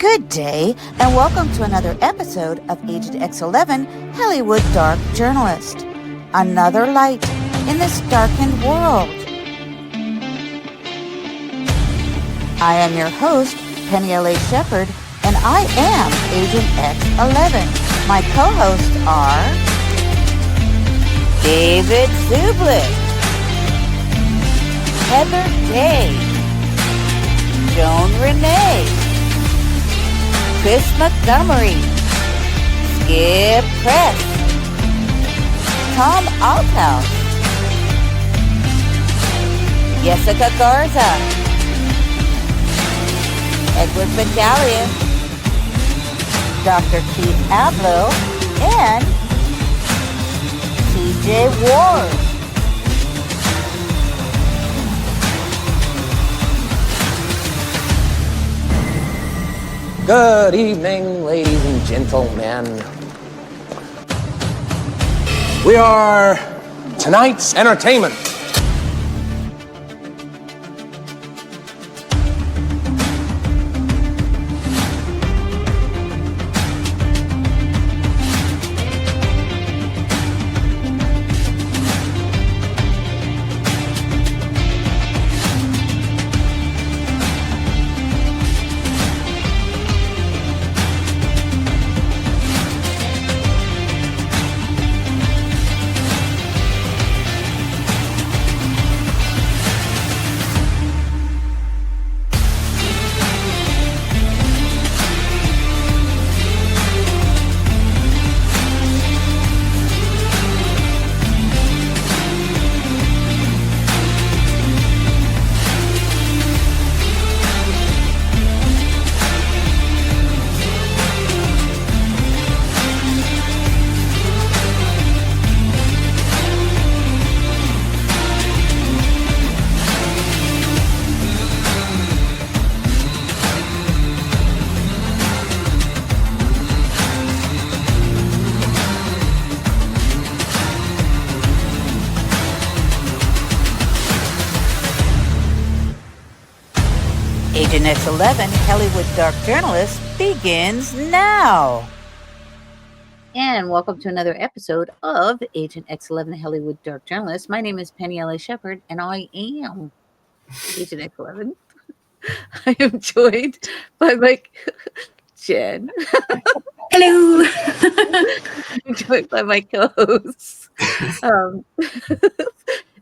Good day, and welcome to another episode of Agent X11 Hollywood Dark Journalist. Another light in this darkened world. I am your host, Penny L.A. Shepherd, and I am Agent X11. My co-hosts are David Zublick, Heather Day, Joan Renee, Chris Montgomery, Skip Press, Tom Althouse, Jessica Garza, Edward Battalion, Dr. Keith Abloh, and TJ Ward. Good evening, ladies and gentlemen. We are tonight's entertainment. Agent X11 Hollywood Dark Journalist begins now. And welcome to another episode of Agent X11 Hollywood Dark Journalist. My name is Penny L.A. Shepherd, and I am Agent X11. I am joined by my Jen. Hello. I'm joined by my co-hosts,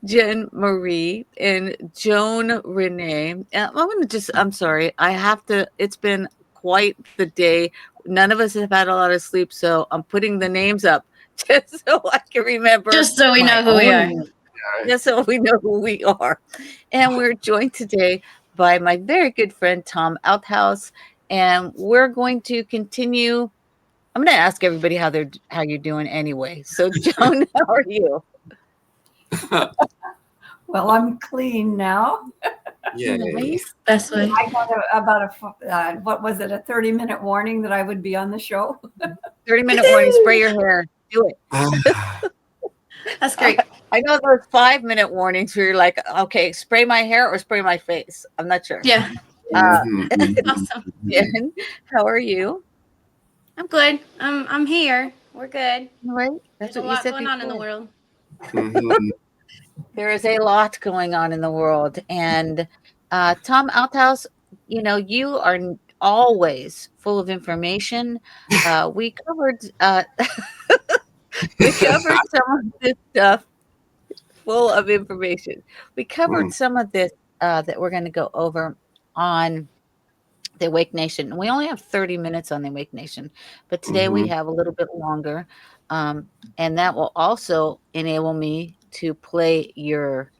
Jen Marie and Joan Renee. I'm sorry. It's been quite the day. None of us have had a lot of sleep, so I'm putting the names up just so I can remember. Just so we know who we are. Just so we know who we are. And we're joined today by my very good friend, Tom Althouse. And we're going to continue. I'm going to ask everybody how you're doing anyway. So, Joan, how are you? Well, I'm clean now. Yeah. Nice. Best way. I got a 30-minute warning that I would be on the show. 30-minute warning, spray your hair. Do it. That's great. I know those 5-minute warnings where you're like, okay, spray my hair or spray my face. I'm not sure. Yeah. Awesome. Jen, how are you? I'm good. I'm here. We're good. All right. There's a lot going on in the world. There is a lot going on in the world. And Tom Althouse, you are always full of information. We covered some of this stuff full of information. We covered some of this that we're going to go over on the Awake Nation. We only have 30 minutes on the Awake Nation, but today we have a little bit longer. And that will also enable me to play your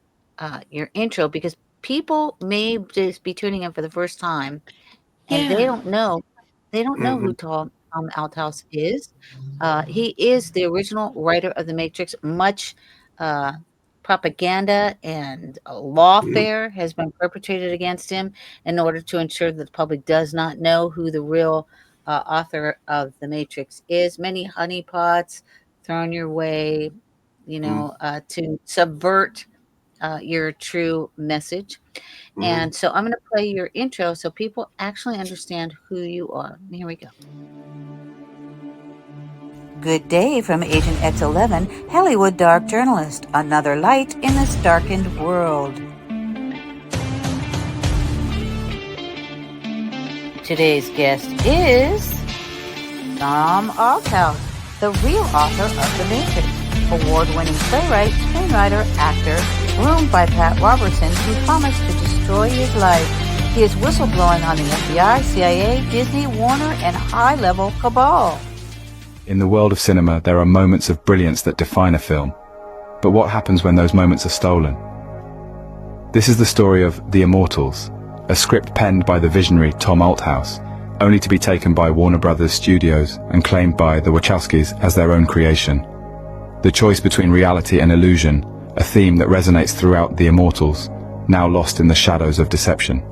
intro, because people may just be tuning in for the first time and they don't know who Tom Althouse is. He is the original writer of The Matrix. Much propaganda and lawfare has been perpetrated against him in order to ensure that the public does not know who the real author of The Matrix is. Many honeypots thrown your way, to subvert your true message. And so I'm going to play your intro so people actually understand who you are. Here we go. Good day from Agent X11, Hollywood dark journalist. Another light in this darkened world. Today's guest is Tom Althouse, the real author of The Matrix, award-winning playwright, screenwriter, actor, groomed by Pat Robertson, who promised to destroy his life. He is whistleblowing on the FBI, CIA, Disney, Warner, and high-level cabal. In the world of cinema, there are moments of brilliance that define a film. But what happens when those moments are stolen? This is the story of The Immortals, a script penned by the visionary Tom Althouse, only to be taken by Warner Brothers Studios and claimed by the Wachowskis as their own creation. The choice between reality and illusion, a theme that resonates throughout The Immortals, now lost in the shadows of deception.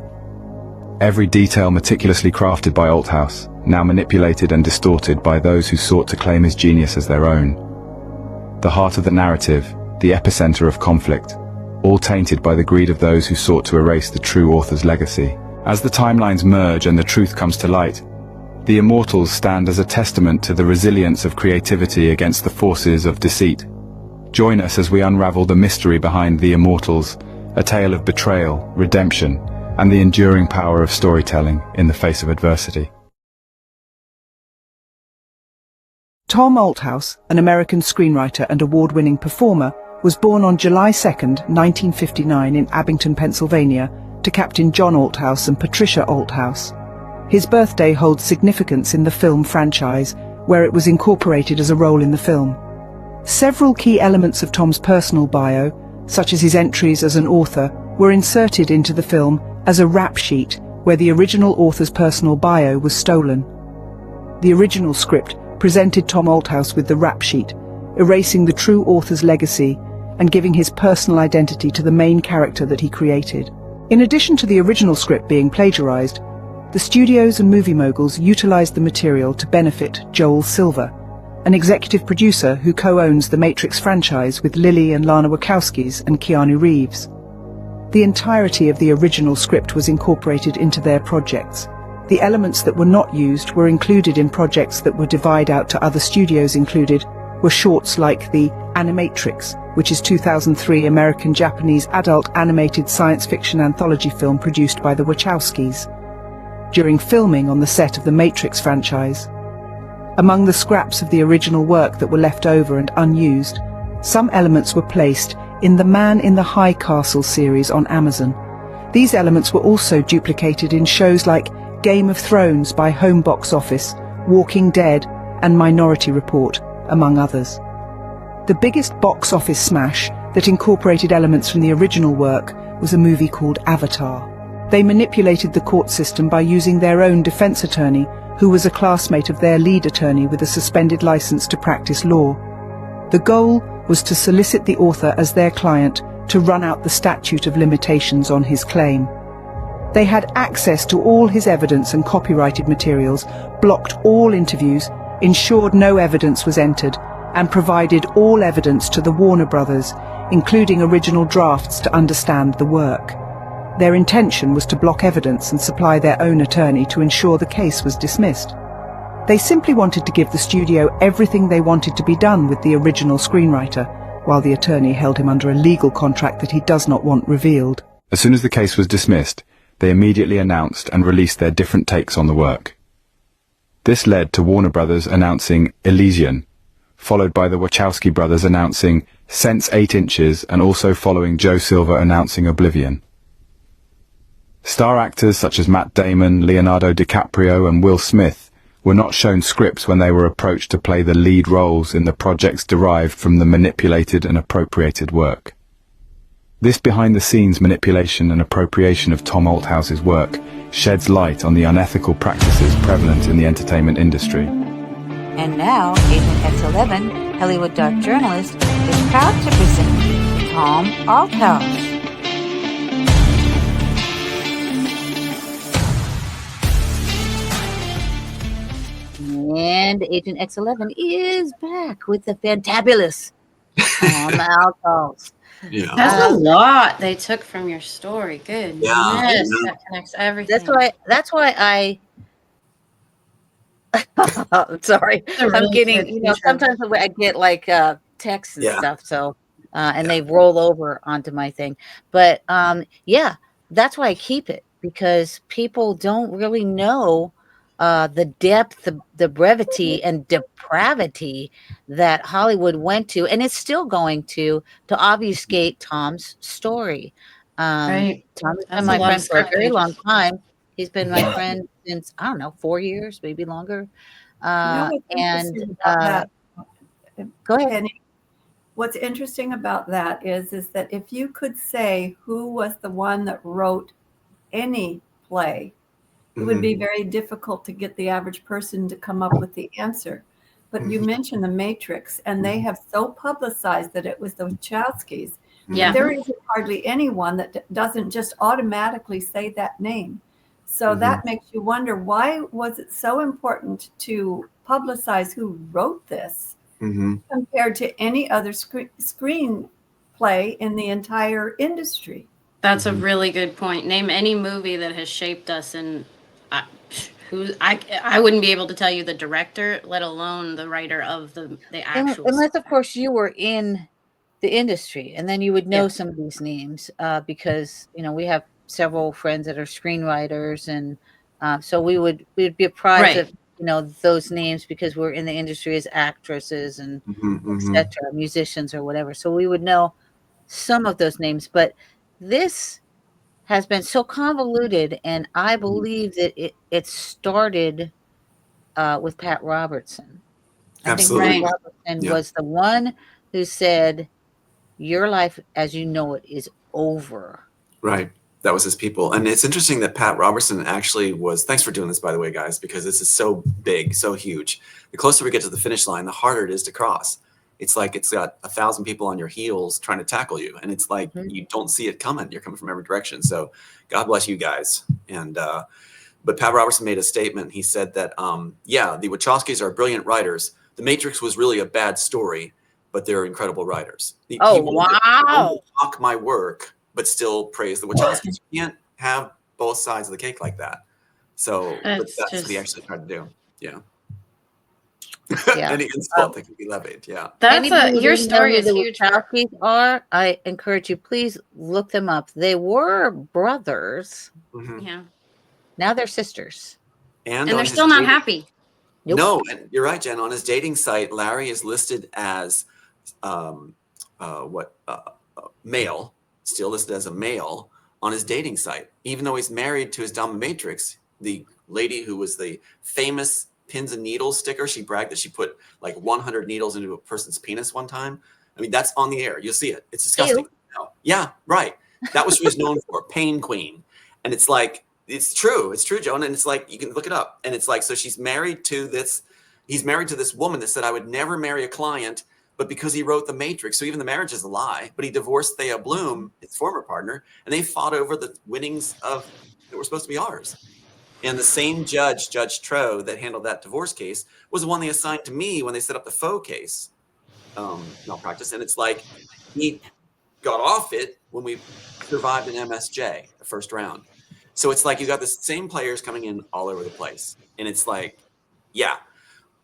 Every detail meticulously crafted by Althouse, now manipulated and distorted by those who sought to claim his genius as their own. The heart of the narrative, the epicenter of conflict, all tainted by the greed of those who sought to erase the true author's legacy. As the timelines merge and the truth comes to light, The Immortals stand as a testament to the resilience of creativity against the forces of deceit. Join us as we unravel the mystery behind The Immortals, a tale of betrayal, redemption, and the enduring power of storytelling in the face of adversity. Tom Althouse, an American screenwriter and award-winning performer, was born on July 2, 1959 in Abington, Pennsylvania, to Captain John Althouse and Patricia Althouse. His birthday holds significance in the film franchise, where it was incorporated as a role in the film. Several key elements of Tom's personal bio, such as his entries as an author, were inserted into the film as a rap sheet where the original author's personal bio was stolen. The original script presented Tom Althouse with the rap sheet, erasing the true author's legacy and giving his personal identity to the main character that he created. In addition to the original script being plagiarized, the studios and movie moguls utilized the material to benefit Joel Silver, an executive producer who co-owns the Matrix franchise with Lily and Lana Wachowskis and Keanu Reeves. The entirety of the original script was incorporated into their projects. The elements that were not used were included in projects that were divided out to other studios. Included were shorts like The Animatrix, which is 2003 American-Japanese adult animated science fiction anthology film produced by the Wachowskis during filming on the set of the Matrix franchise. Among the scraps of the original work that were left over and unused, some elements were placed in the Man in the High Castle series on Amazon. These elements were also duplicated in shows like Game of Thrones by Home Box Office, Walking Dead, and Minority Report, among others. The biggest box office smash that incorporated elements from the original work was a movie called Avatar. They manipulated the court system by using their own defense attorney, who was a classmate of their lead attorney with a suspended license to practice law. The goal was to solicit the author as their client to run out the statute of limitations on his claim. They had access to all his evidence and copyrighted materials, blocked all interviews, ensured no evidence was entered, and provided all evidence to the Warner Brothers, including original drafts to understand the work. Their intention was to block evidence and supply their own attorney to ensure the case was dismissed. They simply wanted to give the studio everything they wanted to be done with the original screenwriter, while the attorney held him under a legal contract that he does not want revealed. As soon as the case was dismissed, they immediately announced and released their different takes on the work. This led to Warner Brothers announcing Elysian, followed by the Wachowski brothers announcing Sense 8 Inches, and also following Joe Silver announcing Oblivion. Star actors such as Matt Damon, Leonardo DiCaprio, and Will Smith were not shown scripts when they were approached to play the lead roles in the projects derived from the manipulated and appropriated work. This behind-the-scenes manipulation and appropriation of Tom Althouse's work sheds light on the unethical practices prevalent in the entertainment industry. And now, Agent X11, Hollywood dark journalist, is proud to present Tom Althouse. And Agent X11 is back with the fantabulous Tom Althouse. Yeah. That's a lot they took from your story. Goodness, Yeah. that connects everything. That's why I sorry. It's a I'm really getting, good intro. sometimes I get like texts and Yeah. stuff. So and Yeah. they roll over onto my thing. But yeah, that's why I keep it, because people don't really know the depth, the brevity and depravity that Hollywood went to, and it's still going to obfuscate Tom's story. Right. Tom has been That's a my lot of friend for a very scripting. long time. He's been my friend since, I don't know, 4 years, maybe longer. You know what's And interesting about that, go ahead. Penny? What's interesting about that is that if you could say who was the one that wrote any play, it would be very difficult to get the average person to come up with the answer. But you mentioned The Matrix, and they have so publicized that it was the Wachowskis. Yeah. There isn't hardly anyone that doesn't just automatically say that name. So that makes you wonder, why was it so important to publicize who wrote this compared to any other screenplay in the entire industry? That's a really good point. Name any movie that has shaped us, and I wouldn't be able to tell you the director, let alone the writer of the actual. Unless, of course, you were in the industry, and then you would know Yeah. some of these names because we have several friends that are screenwriters, and so we'd be apprised Right. of those names because we're in the industry as actresses and Mm-hmm. etc., musicians or whatever. So we would know some of those names, but this has been so convoluted, and I believe that it started with Pat Robertson. I think Pat Absolutely. Right. Robertson Yeah. was the one who said, "Your life as you know it is over." Right. That was his people. And it's interesting that Pat Robertson actually was, thanks for doing this, by the way, guys, because this is so big, so huge. The closer we get to the finish line, the harder it is to cross. It's like it's got 1,000 people on your heels trying to tackle you. And it's like you don't see it coming. You're coming from every direction. So God bless you guys. And but Pat Robertson made a statement. He said that, yeah, the Wachowskis are brilliant writers. The Matrix was really a bad story, but they're incredible writers. He wanted to mock my work, but still praise the Wachowskis. You can't have both sides of the cake like that. So that's what he actually tried to do. Yeah. Yeah. Any insult that could be levied. Yeah. Anybody your who story knows is who the huge. Wachowskis are, I encourage you, please look them up. They were brothers. Yeah. Now they're sisters. And they're still not happy. Nope. No, and you're right, Jen. On his dating site, Larry is listed as male, still listed as a male on his dating site, even though he's married to his dominatrix, the lady who was the famous pins and needles sticker. She bragged that she put like 100 needles into a person's penis one time. I mean, that's on the air. You'll see it. It's disgusting. No. Yeah, right. That was what she was known for, Pain Queen. And it's like, it's true, Joan. And it's like, you can look it up. And it's like, so he's married to this woman that said, I would never marry a client, but because he wrote The Matrix, so even the marriage is a lie, but he divorced Thea Bloom, his former partner, and they fought over the winnings that were supposed to be ours. And the same judge, Judge Tro, that handled that divorce case was the one they assigned to me when they set up the faux case malpractice. And it's like, he got off it when we survived an MSJ, the first round. So it's like you got the same players coming in all over the place. And it's like, yeah,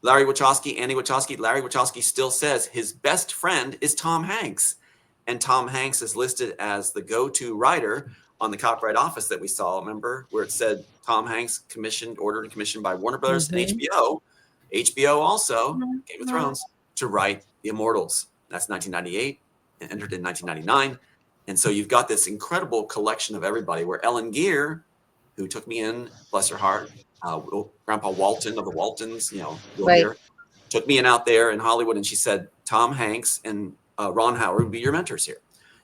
Larry Wachowski, Andy Wachowski, Larry Wachowski still says his best friend is Tom Hanks. And Tom Hanks is listed as the go-to writer on the Copyright Office that we saw, remember, where it said Tom Hanks ordered and commissioned by Warner Brothers and HBO. HBO also, Game of Thrones, to write The Immortals. That's 1998 and entered in 1999. And so you've got this incredible collection of everybody where Ellen Gear, who took me in, bless her heart, Grandpa Walton of the Waltons, Right. took me in out there in Hollywood, and she said, Tom Hanks and Ron Howard would be your mentors here.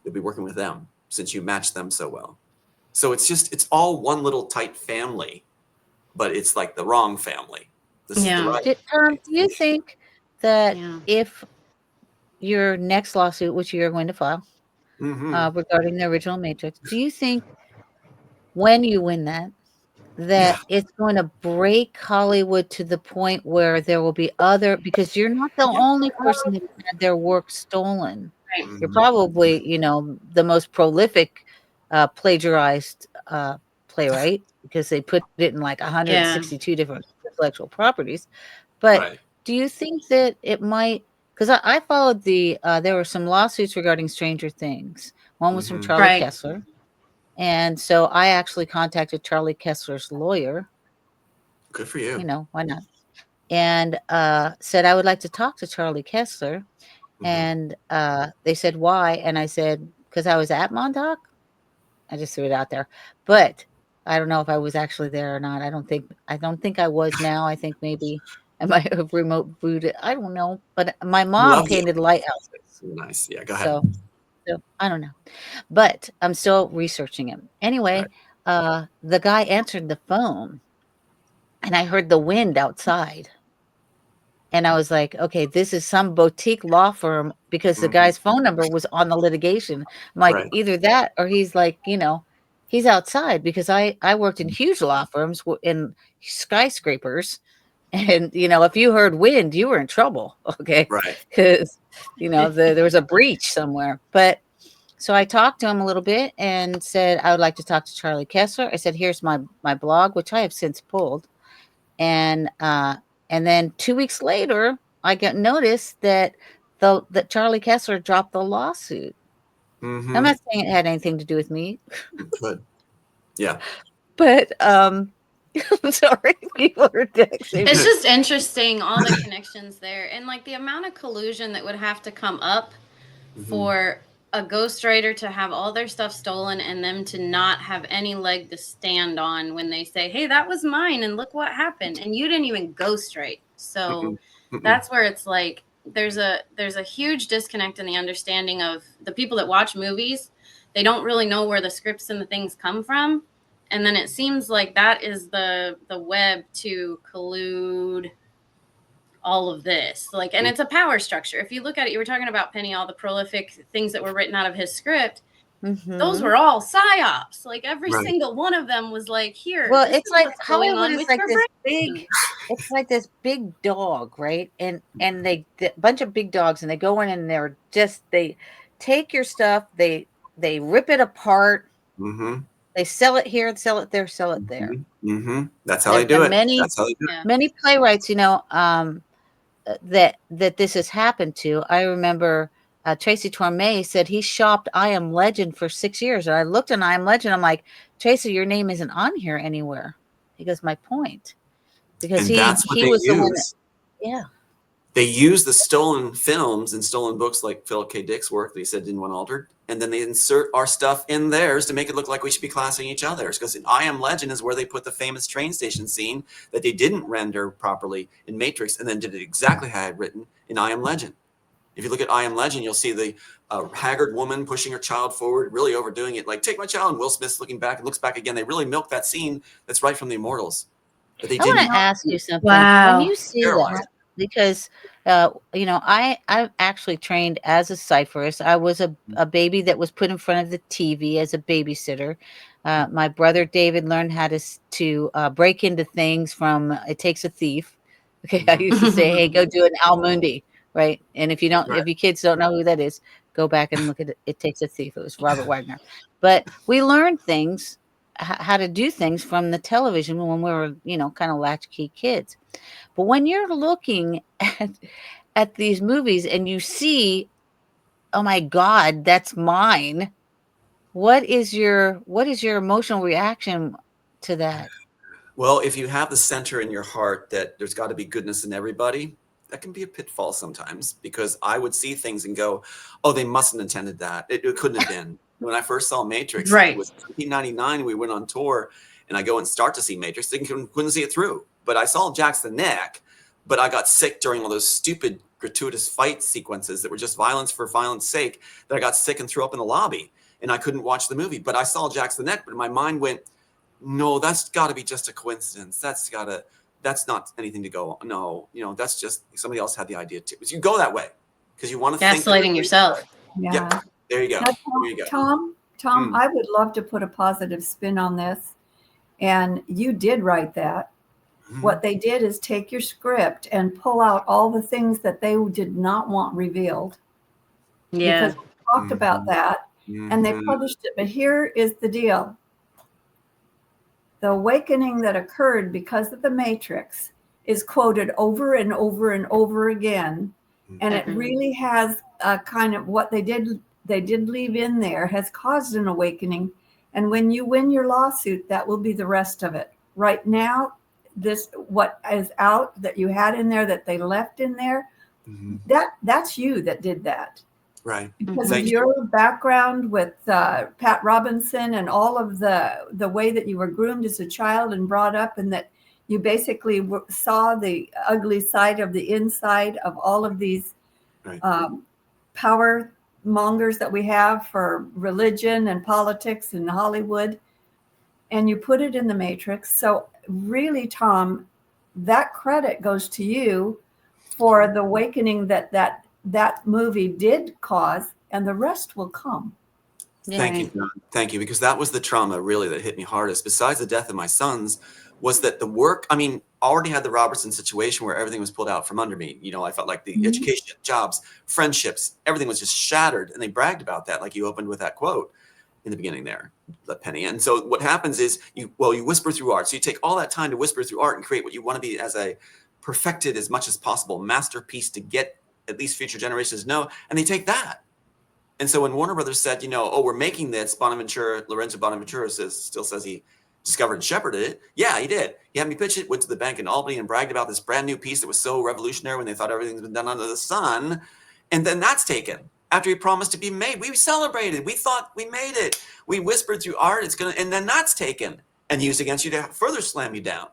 You'll be working with them since you match them so well. So it's all one little tight family, but it's like the wrong family. This is the right. Tom, do you think that if your next lawsuit, which you're going to file regarding the original Matrix, do you think when you win that it's going to break Hollywood to the point where there will be because you're not the only person that had their work stolen? You're probably, the most prolific plagiarized playwright because they put it in like 162 different intellectual properties. But Right. do you think that it might? Because I followed there were some lawsuits regarding Stranger Things. One was from Charlie Right. Kessler. And so I actually contacted Charlie Kessler's lawyer. Good for you. Why not? And said, I would like to talk to Charlie Kessler. And they said, why? And I said, because I was at Montauk. I just threw it out there. But I don't know if I was actually there or not. I don't think I was now. I think maybe I might have remote booted. I don't know. But my mom Love you. painted lighthouses. Nice. Yeah, go ahead. So I don't know. But I'm still researching him. Anyway, the guy answered the phone and I heard the wind outside. And I was like, okay, this is some boutique law firm because the guy's phone number was on the litigation. I'm like, either that or he's like, he's outside because I worked in huge law firms in skyscrapers. And, if you heard wind, you were in trouble. Okay. Right. Because, there was a breach somewhere. But so I talked to him a little bit and said, I would like to talk to Charlie Kessler. I said, here's my blog, which I have since pulled. And then 2 weeks later, I got notice that that Charlie Kessler dropped the lawsuit. I'm not saying it had anything to do with me. Good. Yeah. But I'm sorry, people are texting. It's just interesting, all the connections there, and like the amount of collusion that would have to come up for a ghostwriter to have all their stuff stolen and them to not have any leg to stand on when they say, hey, that was mine and look what happened, and you didn't even ghostwrite. So that's where it's like there's a huge disconnect in the understanding of the people that watch movies. They don't really know where the scripts and the things come from, and then it seems like that is the web to collude all of this. Like, and it's a power structure. If you look at it, you were talking about, Penny, all the prolific things that were written out of his script. Those were all psyops. Like every single one of them was like, here. Well, it's like Hollywood is like this big. It's like this big dog, right? And a bunch of big dogs, and they go in and they're just they take your stuff, they rip it apart. They sell it here and sell it there, sell it there. That's how they do it. That's how they do it. Many playwrights, that this has happened to. I remember Tracy Torme said he shopped I Am Legend for 6 years. And I looked at I Am Legend. I'm like, Tracy, your name isn't on here anywhere. He goes, my point. Because he was the one that, they use the stolen films and stolen books like Philip K. Dick's work that he said didn't want altered. And then they insert our stuff in theirs to make it look like we should be classing each other's. Because in I Am Legend is where they put the famous train station scene that they didn't render properly in Matrix and then did it exactly how I had written in I Am Legend. If you look at I Am Legend, you'll see the haggard woman pushing her child forward, really overdoing it. Like, take my child. And Will Smith's looking back and looks back again. They really milk that scene that's right from the Immortals. But they I want to ask you something. When you see that, because I actually trained as a cipherist. I was a baby that was put in front of the TV as a babysitter. My brother David learned how to break into things from It Takes a Thief. Okay, I used to say, hey, go do an Al Mundi, right? And if you kids don't know who that is, go back and look at It Takes a Thief. It was Robert Wagner. But we learned things, how to do things from the television when we were, kind of latchkey kids. But when you're looking at these movies and you see, oh my God, that's mine. What is your emotional reaction to that? Well, if you have the center in your heart that there's got to be goodness in everybody, that can be a pitfall sometimes, because I would see things and go, oh, they mustn't intended that. It couldn't have been. When I first saw Matrix, it was 1999. We went on tour and I go and start to see Matrix. They couldn't see it through. But I saw Jack's the neck, but I got sick during all those stupid gratuitous fight sequences that were just violence for violence sake, that I got sick and threw up in the lobby and I couldn't watch the movie. But I saw Jack's the neck, but my mind went, no, that's got to be just a coincidence. That's not anything to go on. No, that's just somebody else had the idea too. But you go that way because you want to gaslighting yourself. Yeah. There you go. Now, there you go. Tom, I would love to put a positive spin on this. And you did write that. What they did is take your script and pull out all the things that they did not want revealed Yeah. because we talked about that and they published it. But here is the deal. The awakening that occurred because of the Matrix is quoted over and over and over again. And it really has a kind of what they did leave in there has caused an awakening. And when you win your lawsuit, that will be the rest of it. Right now, this what is out that you had in there that they left in there, that's you that did that. Right. Because of your background with Pat Robinson and all of the way that you were groomed as a child and brought up, and that you basically saw the ugly side of the inside of all of these power mongers that we have for religion and politics and Hollywood, and you put it in the Matrix. So really, Tom, that credit goes to you for the awakening that movie did cause, and the rest will come. Thank you, John. Thank you, because that was the trauma really that hit me hardest. Besides the death of my sons, was that the work. I mean, already had the Robertson situation where everything was pulled out from under me. You know, I felt like the education, jobs, friendships, everything was just shattered, and they bragged about that, like you opened with that quote in the beginning there, Penny. And so what happens is you whisper through art. So you take all that time to whisper through art and create what you want to be as a perfected as much as possible masterpiece to get at least future generations know, and they take that. And so when Warner Brothers said, we're making this, Lorenzo Bonaventura still says he discovered and shepherded it. Yeah, he did. He had me pitch it, went to the bank in Albany and bragged about this brand new piece that was so revolutionary when they thought everything's been done under the sun. And then that's taken. After he promised to be made, we celebrated. We thought we made it. We whispered through art, and then that's taken and used against you to further slam you down.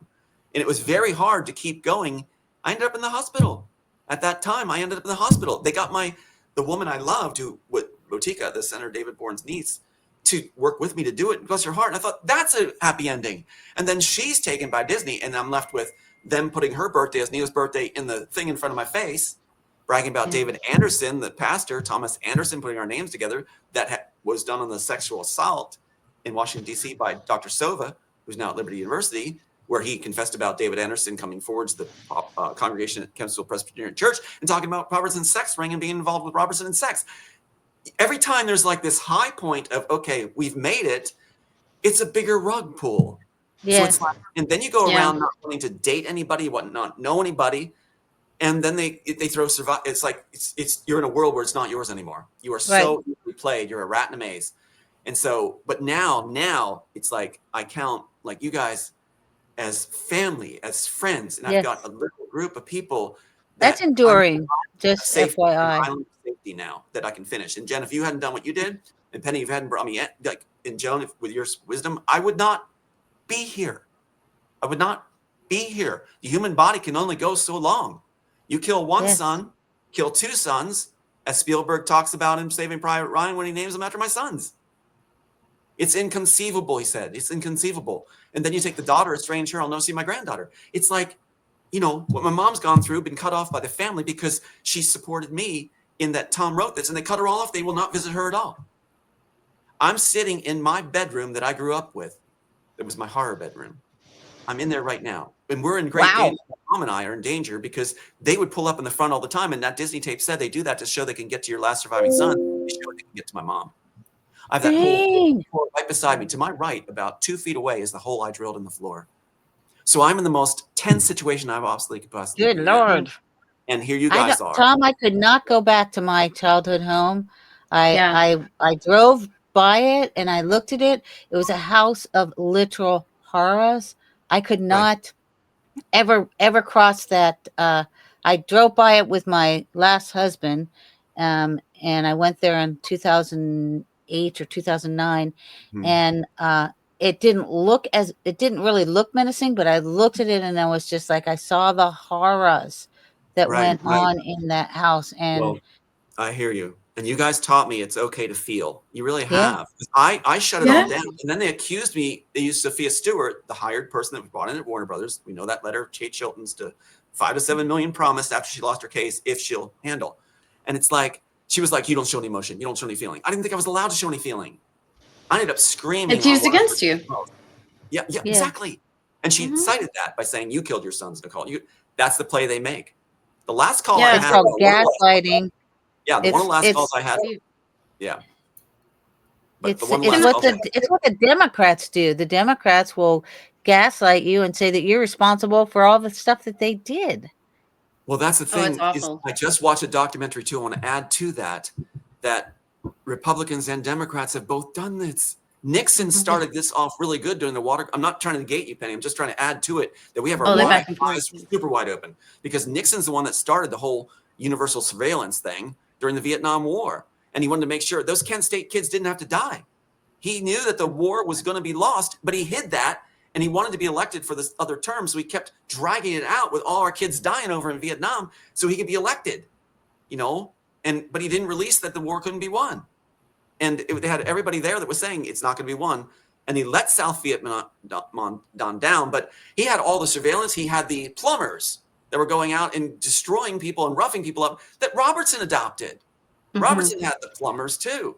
And it was very hard to keep going. I ended up in the hospital. At that time, I ended up in the hospital. They got the woman I loved, Botica, the Senator David Bourne's niece, to work with me to do it. Bless her heart. And I thought, that's a happy ending. And then she's taken by Disney, and I'm left with them putting her birthday as Neo's birthday in the thing in front of my face, bragging about David Anderson, the pastor, Thomas Anderson, putting our names together. That was done on the sexual assault in Washington, D.C. by Dr. Sova, who's now at Liberty University, where he confessed about David Anderson coming forward to the congregation at Kempsville Presbyterian Church and talking about Robertson's sex ring and being involved with Robertson and sex. Every time there's like this high point of, okay, we've made it, it's a bigger rug pull. Yeah. So it's like, and then you go around not wanting to date anybody, not know anybody. And then they throw survive. It's like, you're in a world where it's not yours anymore. You are so easily played. You're a rat in a maze. And so, but now it's like, I count like you guys as family, as friends. And I've got a little group of people. That's enduring. Just FYI. Safety now that I can finish. And Jen, if you hadn't done what you did, and Penny, if you hadn't brought me in, like, and Joan, with your wisdom, I would not be here. I would not be here. The human body can only go so long. You kill one son, kill two sons, as Spielberg talks about in Saving Private Ryan when he names them after my sons. It's inconceivable, he said. It's inconceivable. And then you take the daughter, estrange her, I'll never see my granddaughter. It's like, what my mom's gone through, been cut off by the family because she supported me in that Tom wrote this, and they cut her all off. They will not visit her at all. I'm sitting in my bedroom that I grew up with. It was my horror bedroom. I'm in there right now. And we're in great danger. Mom and I are in danger because they would pull up in the front all the time. And that Disney tape said they do that to show they can get to your last surviving son. They show they can get to my mom. I've got whole floor right beside me. To my right, about 2 feet away, is the hole I drilled in the floor. So I'm in the most tense situation I've possibly could possibly. Good Lord. And here you guys are. Tom, I could not go back to my childhood home. I drove by it and I looked at it. It was a house of literal horrors. I could not ever cross that. I drove by it with my last husband, and I went there in 2008 or 2009, and it didn't really look menacing, but I looked at it and I was just like, I saw the horrors that went on in that house. And I hear you. And you guys taught me it's okay to feel. You really have. I shut it all down. And then they accused me. They used Sophia Stewart, the hired person that was brought in at Warner Brothers. We know that letter, Kate Chilton's, to $5 to $7 million promised after she lost her case if she'll handle. And it's like, she was like, you don't show any emotion. You don't show any feeling. I didn't think I was allowed to show any feeling. I ended up screaming. It's used against you. Yeah, exactly. And she cited that by saying, you killed your sons, Nicole. That's the play they make. The last call I had. It's called gaslighting. Yeah, the one of the last It's calls I had. Yeah. But it's the one it's last what call. it's what the Democrats do. The Democrats will gaslight you and say that you're responsible for all the stuff that they did. Well, that's the Oh, it's thing. Is awful. I just watched a documentary too. I want to add to that Republicans and Democrats have both done this. Nixon started this off really good during the water. I'm not trying to negate you, Penny. I'm just trying to add to it that we have our Oh, they're back and forth. eyes super wide open because Nixon's the one that started the whole universal surveillance thing during the Vietnam War. And he wanted to make sure those Kent State kids didn't have to die. He knew that the war was going to be lost, but he hid that. And he wanted to be elected for this other term. So he kept dragging it out with all our kids dying over in Vietnam so he could be elected, but he didn't release that the war couldn't be won. And they had everybody there that was saying it's not going to be won. And he let South Vietnam down, but he had all the surveillance. He had the plumbers that were going out and destroying people and roughing people up that Robertson adopted. Robertson had the plumbers too.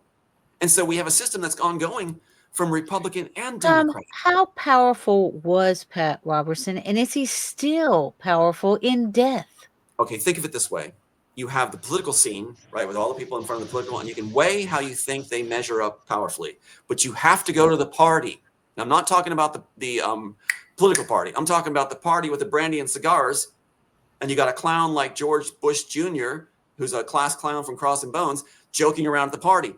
And so we have a system that's ongoing from Republican and Democrat. How powerful was Pat Robertson, and is he still powerful in death? Okay, think of it this way. You have the political scene, right, with all the people in front of the political, and you can weigh how you think they measure up powerfully. But you have to go to the party. Now, I'm not talking about the political party. I'm talking about the party with the brandy and cigars, and you got a clown like George Bush Jr., who's a class clown from Cross and Bones, joking around at the party.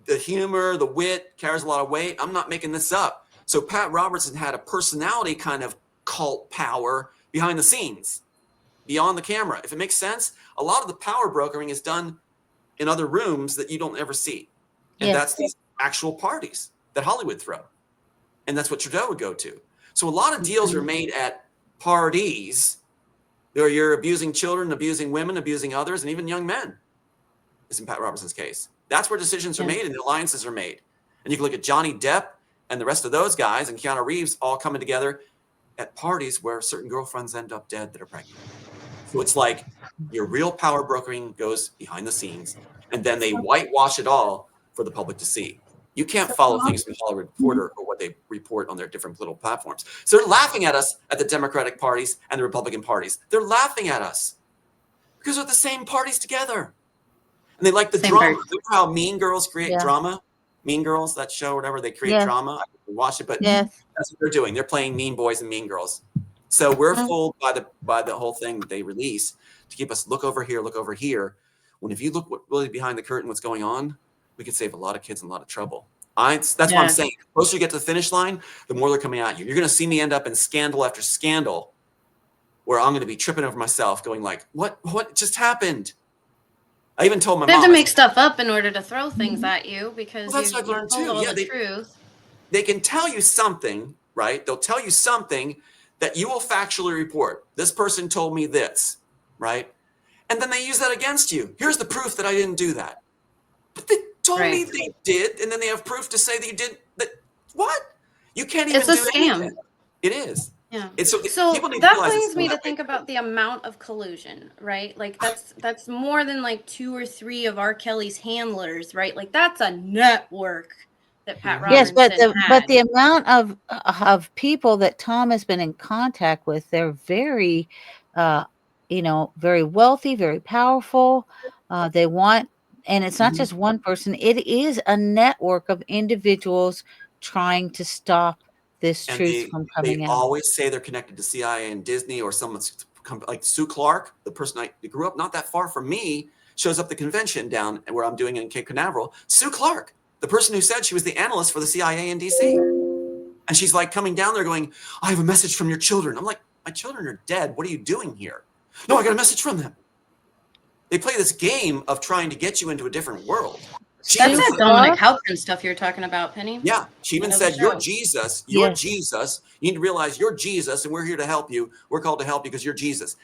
The humor, the wit carries a lot of weight. I'm not making this up. So Pat Robertson had a personality kind of cult power behind the scenes, beyond the camera. If it makes sense, a lot of the power brokering is done in other rooms that you don't ever see. And that's these actual parties that Hollywood throw. And that's what Trudeau would go to. So a lot of deals are made at parties where you're abusing children, abusing women, abusing others, and even young men. It's in Pat Robertson's case. That's where decisions are made and alliances are made. And you can look at Johnny Depp and the rest of those guys and Keanu Reeves all coming together at parties where certain girlfriends end up dead that are pregnant. So it's like your real power brokering goes behind the scenes, and then they whitewash it all for the public to see. You can't follow things from Hollywood Reporter or what they report on their different political platforms. So they're laughing at us at the Democratic parties and the Republican parties. They're laughing at us because they're the same parties together. And they like the drama. Remember how Mean Girls create drama? Mean Girls, that show, whatever, they create drama. I didn't watch it, but that's what they're doing. They're playing mean boys and mean girls. So we're fooled by the whole thing that they release to keep us look over here, when if you look really behind the curtain, what's going on, we could save a lot of kids and a lot of trouble. That's what I'm saying. The closer you get to the finish line, the more they're coming at you. You're going to see me end up in scandal after scandal where I'm going to be tripping over myself going like, what just happened? I even told my mom. They have to make stuff up in order to throw things at you because that's what I've learned too. All the truth. They can tell you something, right? They'll tell you something that you will factually report. This person told me this, right? And then they use that against you. Here's the proof that I didn't do that. But they told me they did, and then they have proof to say that you did that. What? You can't even do It's a scam. anything. It is. Yeah. So that brings me to think about the amount of collusion, right? Like that's more than like 2 or 3 of R. Kelly's handlers, right? Like that's a network that Pat Robertson but the amount of people that Tom has been in contact with, they're very, very wealthy, very powerful. They want, and it's not just one person; it is a network of individuals trying to stop this truth from coming out. They always say they're connected to CIA and Disney or someone's like Sue Clark, the person I grew up not that far from me, shows up at the convention down where I'm doing it in Cape Canaveral. Sue Clark, the person who said she was the analyst for the CIA in DC. And she's like coming down there going, I have a message from your children. I'm like, my children are dead. What are you doing here? No, I got a message from them. They play this game of trying to get you into a different world. That's that Dominic Halpern stuff you're talking about, Penny. Yeah. She even said, you're Jesus. You're Jesus. You need to realize you're Jesus, and we're here to help you. We're called to help you because you're Jesus.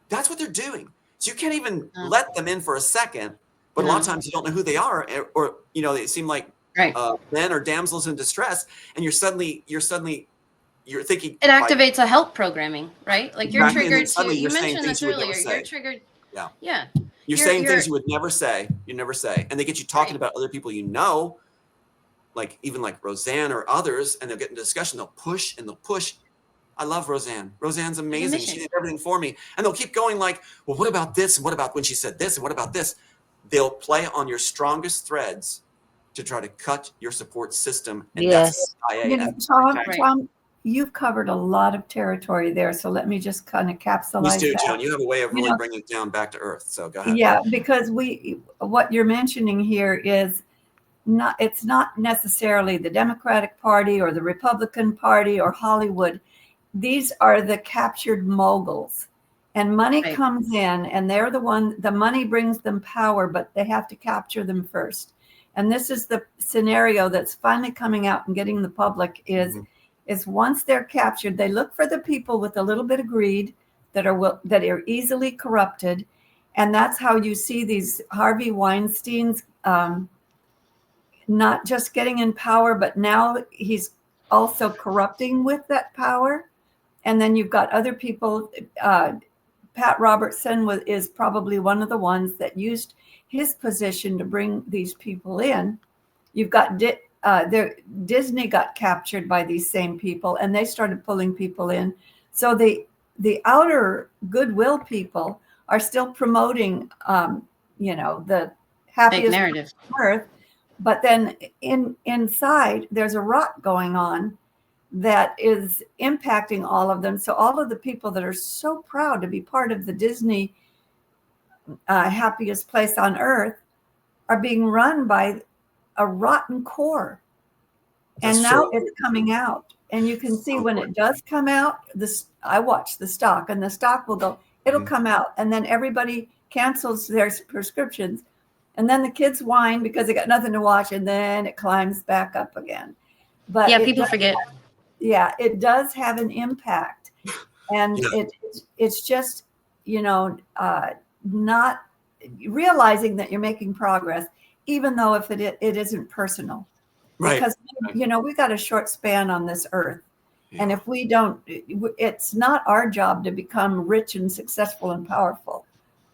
That's what they're doing. So you can't even let them in for a second. But a lot of times you don't know who they are, or they seem like men or damsels in distress, and you're thinking it activates a help programming, right? Like you're triggered to. You mentioned this earlier. You're triggered. Yeah. Yeah. You're saying things you would never say. You never say. And they get you talking about other people like even like Roseanne or others, and they'll get into discussion. They'll push. I love Roseanne. Roseanne's amazing. She did everything for me. And they'll keep going like, well, what about this? And what about when she said this? And what about this? they'll play on your strongest threads to try to cut your support system. And Yes. that's You know, Tom, you've covered a lot of territory there. So let me just kind of capsulize too, that. Joan. You have a way of You really know, bringing it down back to earth. So go ahead. yeah, because what you're mentioning here is it's not necessarily the Democratic Party or the Republican Party or Hollywood. These are the captured moguls, and money comes in, and they're the money brings them power, but they have to capture them first. And this is the scenario that's finally coming out and getting the public is once they're captured, they look for the people with a little bit of greed that are easily corrupted. And that's how you see these Harvey Weinsteins, not just getting in power, but now he's also corrupting with that power. And then you've got other people. Pat Robertson is probably one of the ones that used his position to bring these people in. You've got Disney got captured by these same people, and they started pulling people in. So the outer goodwill people are still promoting, the happiest narrative on earth. But then inside, there's a rot going on that is impacting all of them. So all of the people that are so proud to be part of the Disney happiest place on earth are being run by a rotten core. And now it's coming out. And you can see when it does come out, I watch the stock, and the stock will go, it'll come out. And then everybody cancels their prescriptions. And then the kids whine because they got nothing to watch, and then it climbs back up again. But yeah, people forget. Yeah, it does have an impact. And it's just, not realizing that you're making progress, even though if it isn't personal. Right. Because, we got a short span on this earth. Yeah. And if we don't, it's not our job to become rich and successful and powerful,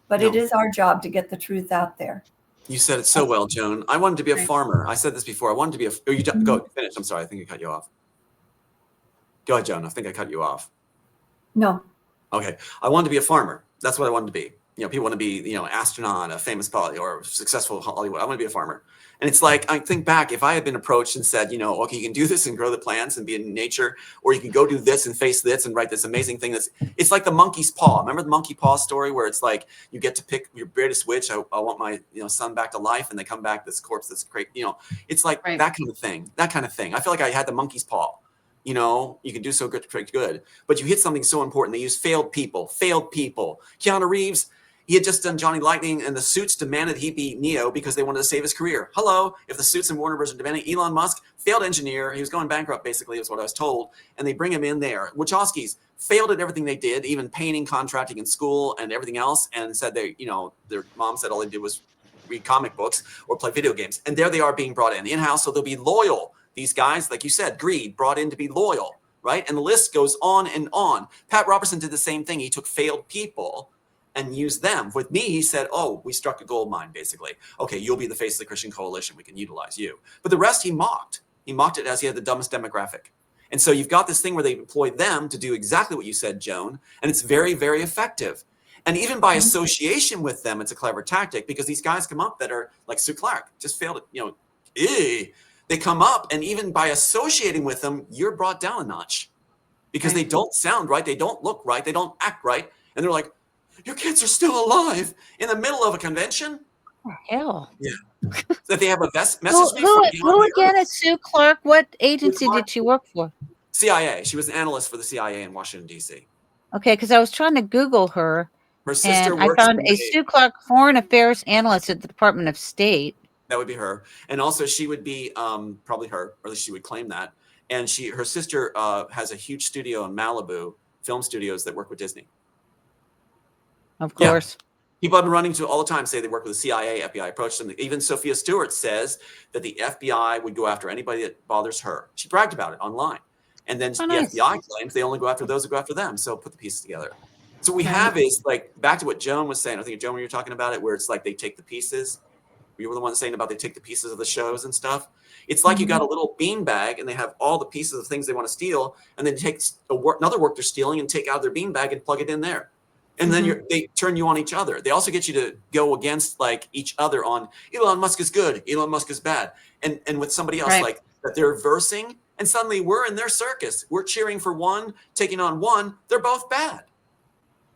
but it is our job to get the truth out there. You said it so well, Joan. I wanted to be a farmer. I said this before. I wanted to be go finish. I'm sorry. I think I cut you off. Go ahead, Joan. I think I cut you off. No. Okay. I wanted to be a farmer. That's what I wanted to be. People want to be, astronaut, a famous or successful Hollywood. I want to be a farmer. And it's like, I think back, if I had been approached and said, okay, you can do this and grow the plants and be in nature, or you can go do this and face this and write this amazing thing. It's like the monkey's paw. Remember the monkey paw story where it's like, you get to pick your greatest wish. I want my, son back to life, and they come back, this corpse that's great. It's like that kind of thing, I feel like I had the monkey's paw. You can do so good, but you hit something so important. They use failed people. Keanu Reeves, he had just done Johnny Lightning, and the suits demanded he be Neo because they wanted to save his career. Hello, if the suits and Warner Bros. Are demanding Elon Musk, failed engineer, he was going bankrupt basically is what I was told, and they bring him in there. Wachowskis failed at everything they did, even painting, contracting in school and everything else, and said their mom said all they did was read comic books or play video games. And there they are being brought in-house, so they'll be loyal. These guys, like you said, greed, brought in to be loyal, right? And the list goes on and on. Pat Robertson did the same thing. He took failed people and used them. With me, he said, we struck a gold mine, basically. Okay, you'll be the face of the Christian coalition. We can utilize you. But the rest he mocked. He mocked it as he had the dumbest demographic. And so you've got this thing where they employ them to do exactly what you said, Joan, and it's very, very effective. And even by association with them, it's a clever tactic, because these guys come up that are like Sue Clark, just failed it, they come up, and even by associating with them, you're brought down a notch because they don't sound right. They don't look right. They don't act right. And they're like, your kids are still alive in the middle of a convention? Hell. Yeah. That they have a message. Who again is Sue Clark? What agency did she work for? CIA. She was an analyst for the CIA in Washington, D.C. Okay, because I was trying to Google her. Her sister and I found a Sue Clark foreign affairs analyst at the Department of State. That would be her. And also she would be probably her, or at least she would claim that. And her sister has a huge studio in Malibu, film studios that work with Disney. Of course. Yeah. People have been running to all the time say they work with the CIA, FBI approached them. Even Sophia Stewart says that the FBI would go after anybody that bothers her. She bragged about it online. And then FBI claims they only go after those who go after them. So put the pieces together. So what we have is like back to what Joan was saying. I think Joan, when you were talking about it, where it's like they take the pieces. You were the one saying about they take the pieces of the shows and stuff. It's like you got a little bean bag and they have all the pieces of things they want to steal, and then take another work they're stealing and take out their bean bag and plug it in there. And then they turn you on each other. They also get you to go against like each other on Elon Musk is good, Elon Musk is bad. And with somebody else like that they're versing, and suddenly we're in their circus. We're cheering for one, taking on one. They're both bad.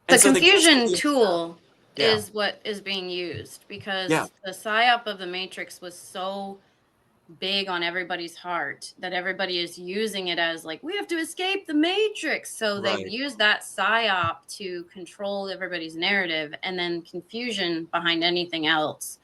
The confusion tool is what is being used, because the psyop of the Matrix was so big on everybody's heart that everybody is using it as like, we have to escape the Matrix. So they've used that psyop to control everybody's narrative, and then confusion behind anything else,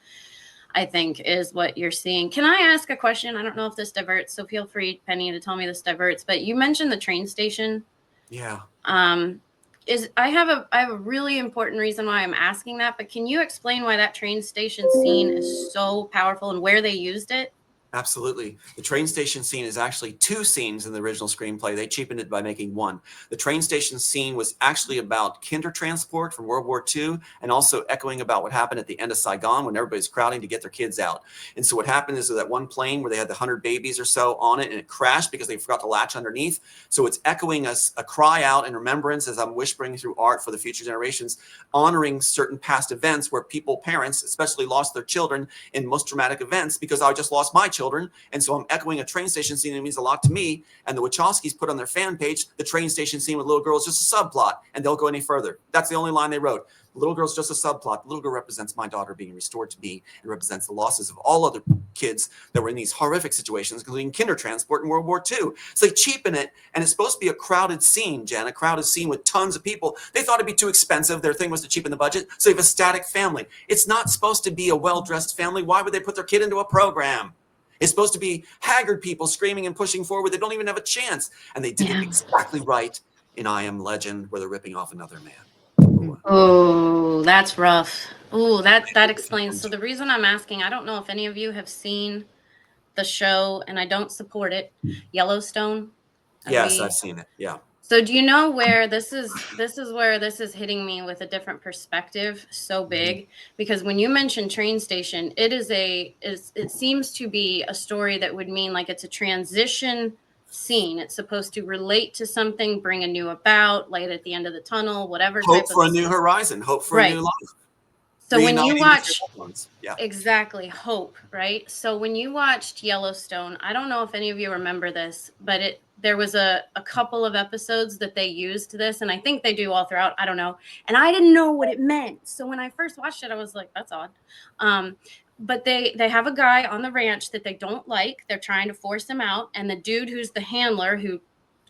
I think, is what you're seeing. Can I ask a question? I don't know if this diverts, so feel free, Penny, to tell me this diverts, but you mentioned the train station. Yeah. I have a really important reason why I'm asking that, but can you explain why that train station scene is so powerful and where they used it? Absolutely. The train station scene is actually 2 scenes in the original screenplay. They cheapened it by making 1. The train station scene was actually about kinder transport from World War II, and also echoing about what happened at the end of Saigon when everybody's crowding to get their kids out. And so what happened is that one plane where they had the 100 babies or so on it, and it crashed because they forgot to latch underneath. So it's echoing a cry out in remembrance, as I'm whispering through art for the future generations, honoring certain past events where parents especially, lost their children in most traumatic events, because I just lost my children. And so I'm echoing a train station scene that means a lot to me. And the Wachowskis put on their fan page, the train station scene with little girls, just a subplot, and they'll go any further. That's the only line they wrote. The little girl's just a subplot. The little girl represents my daughter being restored to me, and represents the losses of all other kids that were in these horrific situations, including kinder transport in World War II. So they cheapen it, and it's supposed to be a crowded scene, Jen, a crowded scene with tons of people. They thought it'd be too expensive. Their thing was to cheapen the budget, so you have a static family. It's not supposed to be a well-dressed family. Why would they put their kid into a program? It's supposed to be haggard people screaming and pushing forward. They don't even have a chance. And they did it exactly right in I Am Legend, where they're ripping off another man. Oh, that's rough. Oh, that explains. So the reason I'm asking, I don't know if any of you have seen the show, and I don't support it, Yellowstone. Yes, I've seen it. Yeah. So do you know where this is where this is hitting me with a different perspective so big? Because when you mention train station, it seems to be a story that would mean like it's a transition scene. It's supposed to relate to something, bring a new about, light at the end of the tunnel, whatever. Hope for a new horizon, hope for a new life. So when you watch, exactly, hope, right? So when you watched Yellowstone, I don't know if any of you remember this, but there was a couple of episodes that they used this, and I think they do all throughout, I don't know. And I didn't know what it meant. So when I first watched it, I was like, that's odd. But they have a guy on the ranch that they don't like. They're trying to force him out. And the dude who's the handler, who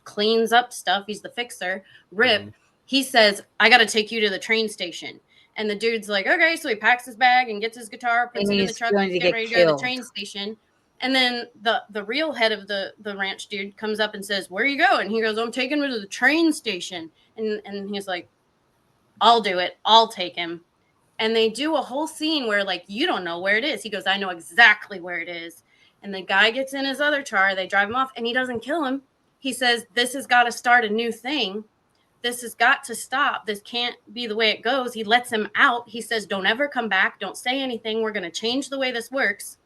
cleans up stuff, he's the fixer, Rip, he says, I got to take you to the train station. And the dude's like, okay. So he packs his bag and gets his guitar, puts it in the truck, and he's getting ready to go to the train station. And then the real head of the ranch dude comes up and says, where are you going? And he goes, I'm taking him to the train station. And he's like, I'll do it. I'll take him. And they do a whole scene where, like, you don't know where it is. He goes, I know exactly where it is. And the guy gets in his other car. They drive him off, and he doesn't kill him. He says, this has got to start a new thing. This has got to stop. This can't be the way it goes. He lets him out. He says, don't ever come back. Don't say anything. We're going to change the way this works.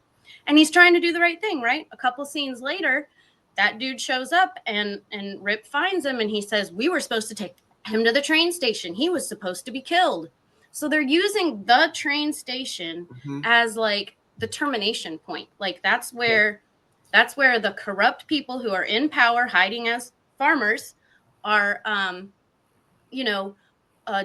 And he's trying to do the right thing, right? A couple scenes later, that dude shows up, and Rip finds him, and he says, we were supposed to take him to the train station. He was supposed to be killed. So they're using the train station as like the termination point. Like that's where the corrupt people who are in power, hiding as farmers, are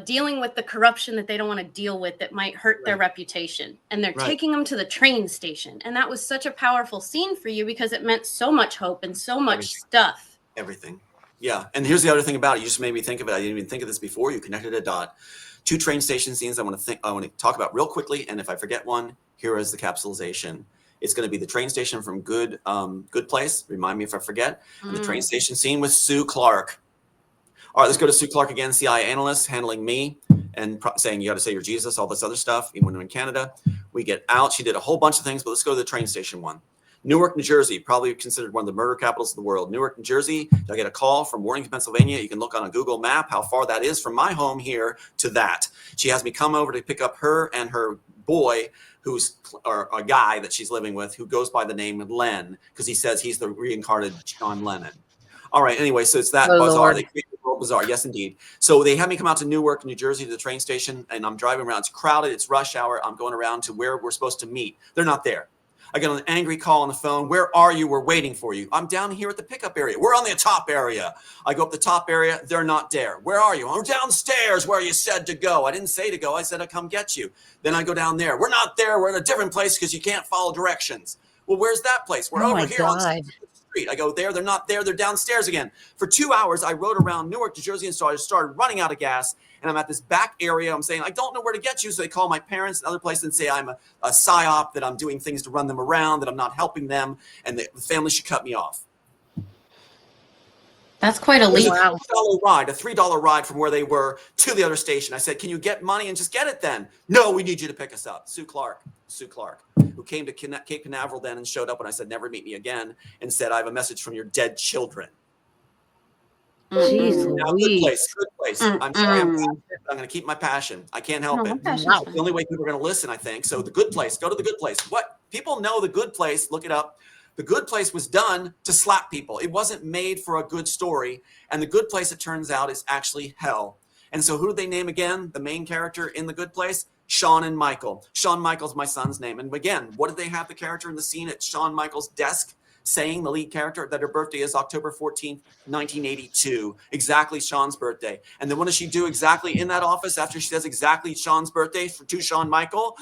dealing with the corruption that they don't want to deal with that might hurt their reputation. And they're taking them to the train station. And that was such a powerful scene for you because it meant so much hope and so much stuff. Everything. Yeah. And here's the other thing about it. You just made me think of it. I didn't even think of this before. You connected a dot. 2 train station scenes I want to talk about real quickly. And if I forget one, here is the capsulization. It's going to be the train station from Good Place. Remind me if I forget. And the train station scene with Sue Clark. All right, let's go to Sue Clark again, CIA analyst, handling me and saying you got to say you're Jesus, all this other stuff, even when we're in Canada. We get out. She did a whole bunch of things, but let's go to the train station one. Newark, New Jersey, probably considered one of the murder capitals of the world. Newark, New Jersey, I get a call from Warrington, Pennsylvania. You can look on a Google map how far that is from my home here to that. She has me come over to pick up her and her boy, or a guy that she's living with, who goes by the name of Len, because he says he's the reincarnated John Lennon. All right. Anyway, so it's that Oh, bizarre. Lord. They create the world bizarre. Yes, indeed. So they have me come out to Newark, New Jersey, to the train station, and I'm driving around. It's crowded. It's rush hour. I'm going around to where we're supposed to meet. They're not there. I get an angry call on the phone. Where are you? We're waiting for you. I'm down here at the pickup area. We're on the top area. I go up the top area. They're not there. Where are you? I'm downstairs where you said to go. I didn't say to go. I said I'd come get you. Then I go down there. We're not there. We're in a different place because you can't follow directions. Well, where's that place? We're Oh over my here on God. the street. I go there. They're not there. They're downstairs again. For 2 hours, I rode around Newark, New Jersey, and so I just started running out of gas. And I'm at this back area. I'm saying, I don't know where to get you. So they call my parents and other places and say I'm a psyop, that I'm doing things to run them around, that I'm not helping them, and the family should cut me off. That's quite a leap. Wow. A $3 ride from where they were to the other station. I said, can you get money and just get it then? No, we need you to pick us up. Sue Clark, who came to Cape Canaveral then and showed up when I said, never meet me again, and said, I have a message from your dead children. Jeez Now, Louise. good place. I'm sorry, I'm passionate, but I'm going to keep my passion. I can't help No, it. passion's Wow. fine. The only way people are going to listen, I think. So the good place, go to the good place. What people know, the good place, look it up. The good place was done to slap people. It wasn't made for a good story. And the good place, it turns out, is actually hell. And so who did they name again? The main character in the good place? Sean and Michael. Shawn Michaels, my son's name. And again, what did they have the character in the scene at Shawn Michaels' desk saying, the lead character, that her birthday is October 14th, 1982, exactly Sean's birthday. And then what does she do exactly in that office after she says exactly Sean's birthday to Shawn Michael,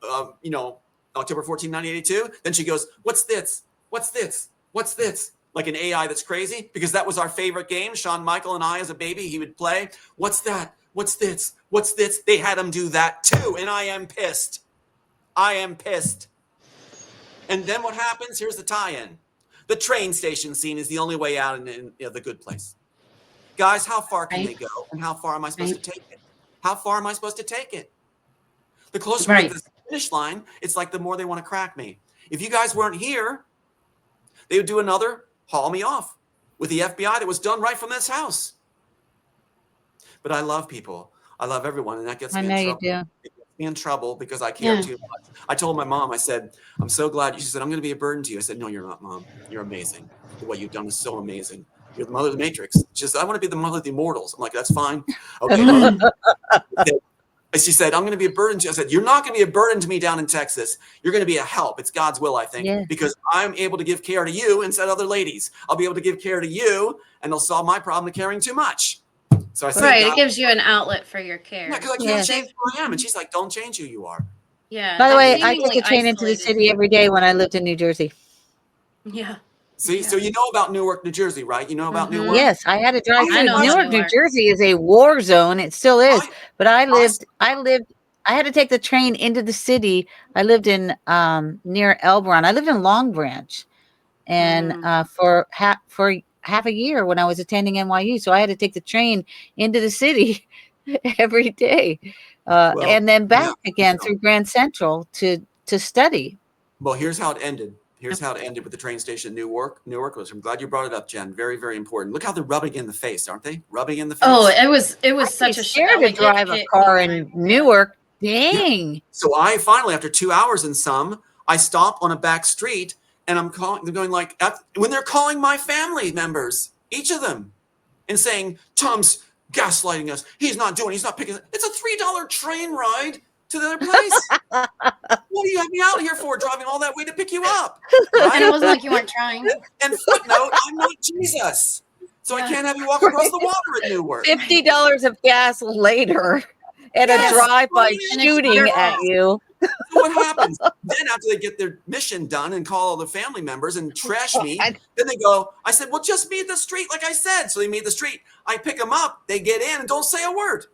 October 14th, 1982? Then she goes, what's this? What's this? What's this? Like an AI that's crazy, because that was our favorite game. Shawn Michael and I, as a baby, he would play. What's that? What's this? What's this? They had him do that too. And I am pissed. I am pissed. And then what happens? Here's the tie-in. The train station scene is the only way out in the good place. Guys, how far can they go? And how far am I supposed to take it? How far am I supposed to take it? The closer we get to the finish line, it's like the more they want to crack me. If you guys weren't here, they would do another haul me off with the FBI that was done right from this house. But I love people. I love everyone. And that gets me in trouble. You do. It gets me in trouble because I care too much. I told my mom, I said, I'm so glad. She said, I'm going to be a burden to you. I said, no, you're not, Mom. You're amazing. What you've done is so amazing. You're the mother of the Matrix. She said, I want to be the mother of the immortals. I'm like, that's fine. Okay, Mom. She said, I'm going to be a burden to you. I said, you're not going to be a burden to me down in Texas. You're going to be a help. It's God's will, I think, because I'm able to give care to you instead of other ladies. I'll be able to give care to you, and they'll solve my problem of caring too much. So I said, right, it gives you an outlet for your care. Yeah, because I can't change who I am. And she's like, don't change who you are. Yeah. By the way, I take a train into the city every day when I lived in New Jersey. Yeah. See, so you know about Newark, New Jersey, right? You know about Newark? Yes, I had to drive through. know Newark, New Jersey is a war zone. It still is. But I had to take the train into the city. I lived in near Elbron. I lived in Long Branch, and for half a year when I was attending NYU. So I had to take the train into the city every day, and then back again through Grand Central to study. Well, here's how it ended. Here's how it ended with the train station in Newark. I'm glad you brought it up, Jen. Very, very important. Look how they're rubbing in the face, aren't they? Rubbing in the face. Oh, it was such a scared to drive a car in Newark. Dang. Yeah. So I finally, after 2 hours and some, I stop on a back street and I'm calling. They're going like when they're calling my family members, each of them, and saying Tom's gaslighting us. He's not picking. It's a $3 train ride to the other place. What do you have me out here for, driving all that way to pick you up? Right? And it wasn't like you weren't trying. And footnote, I'm not Jesus. So I can't have you walk across the water at Newark. $50 of gas later and a drive-by shooting at you. So what happens? Then after they get their mission done and call all the family members and trash me, then they go, I said, well, just meet the street like I said. So they meet the street. I pick them up. They get in and don't say a word.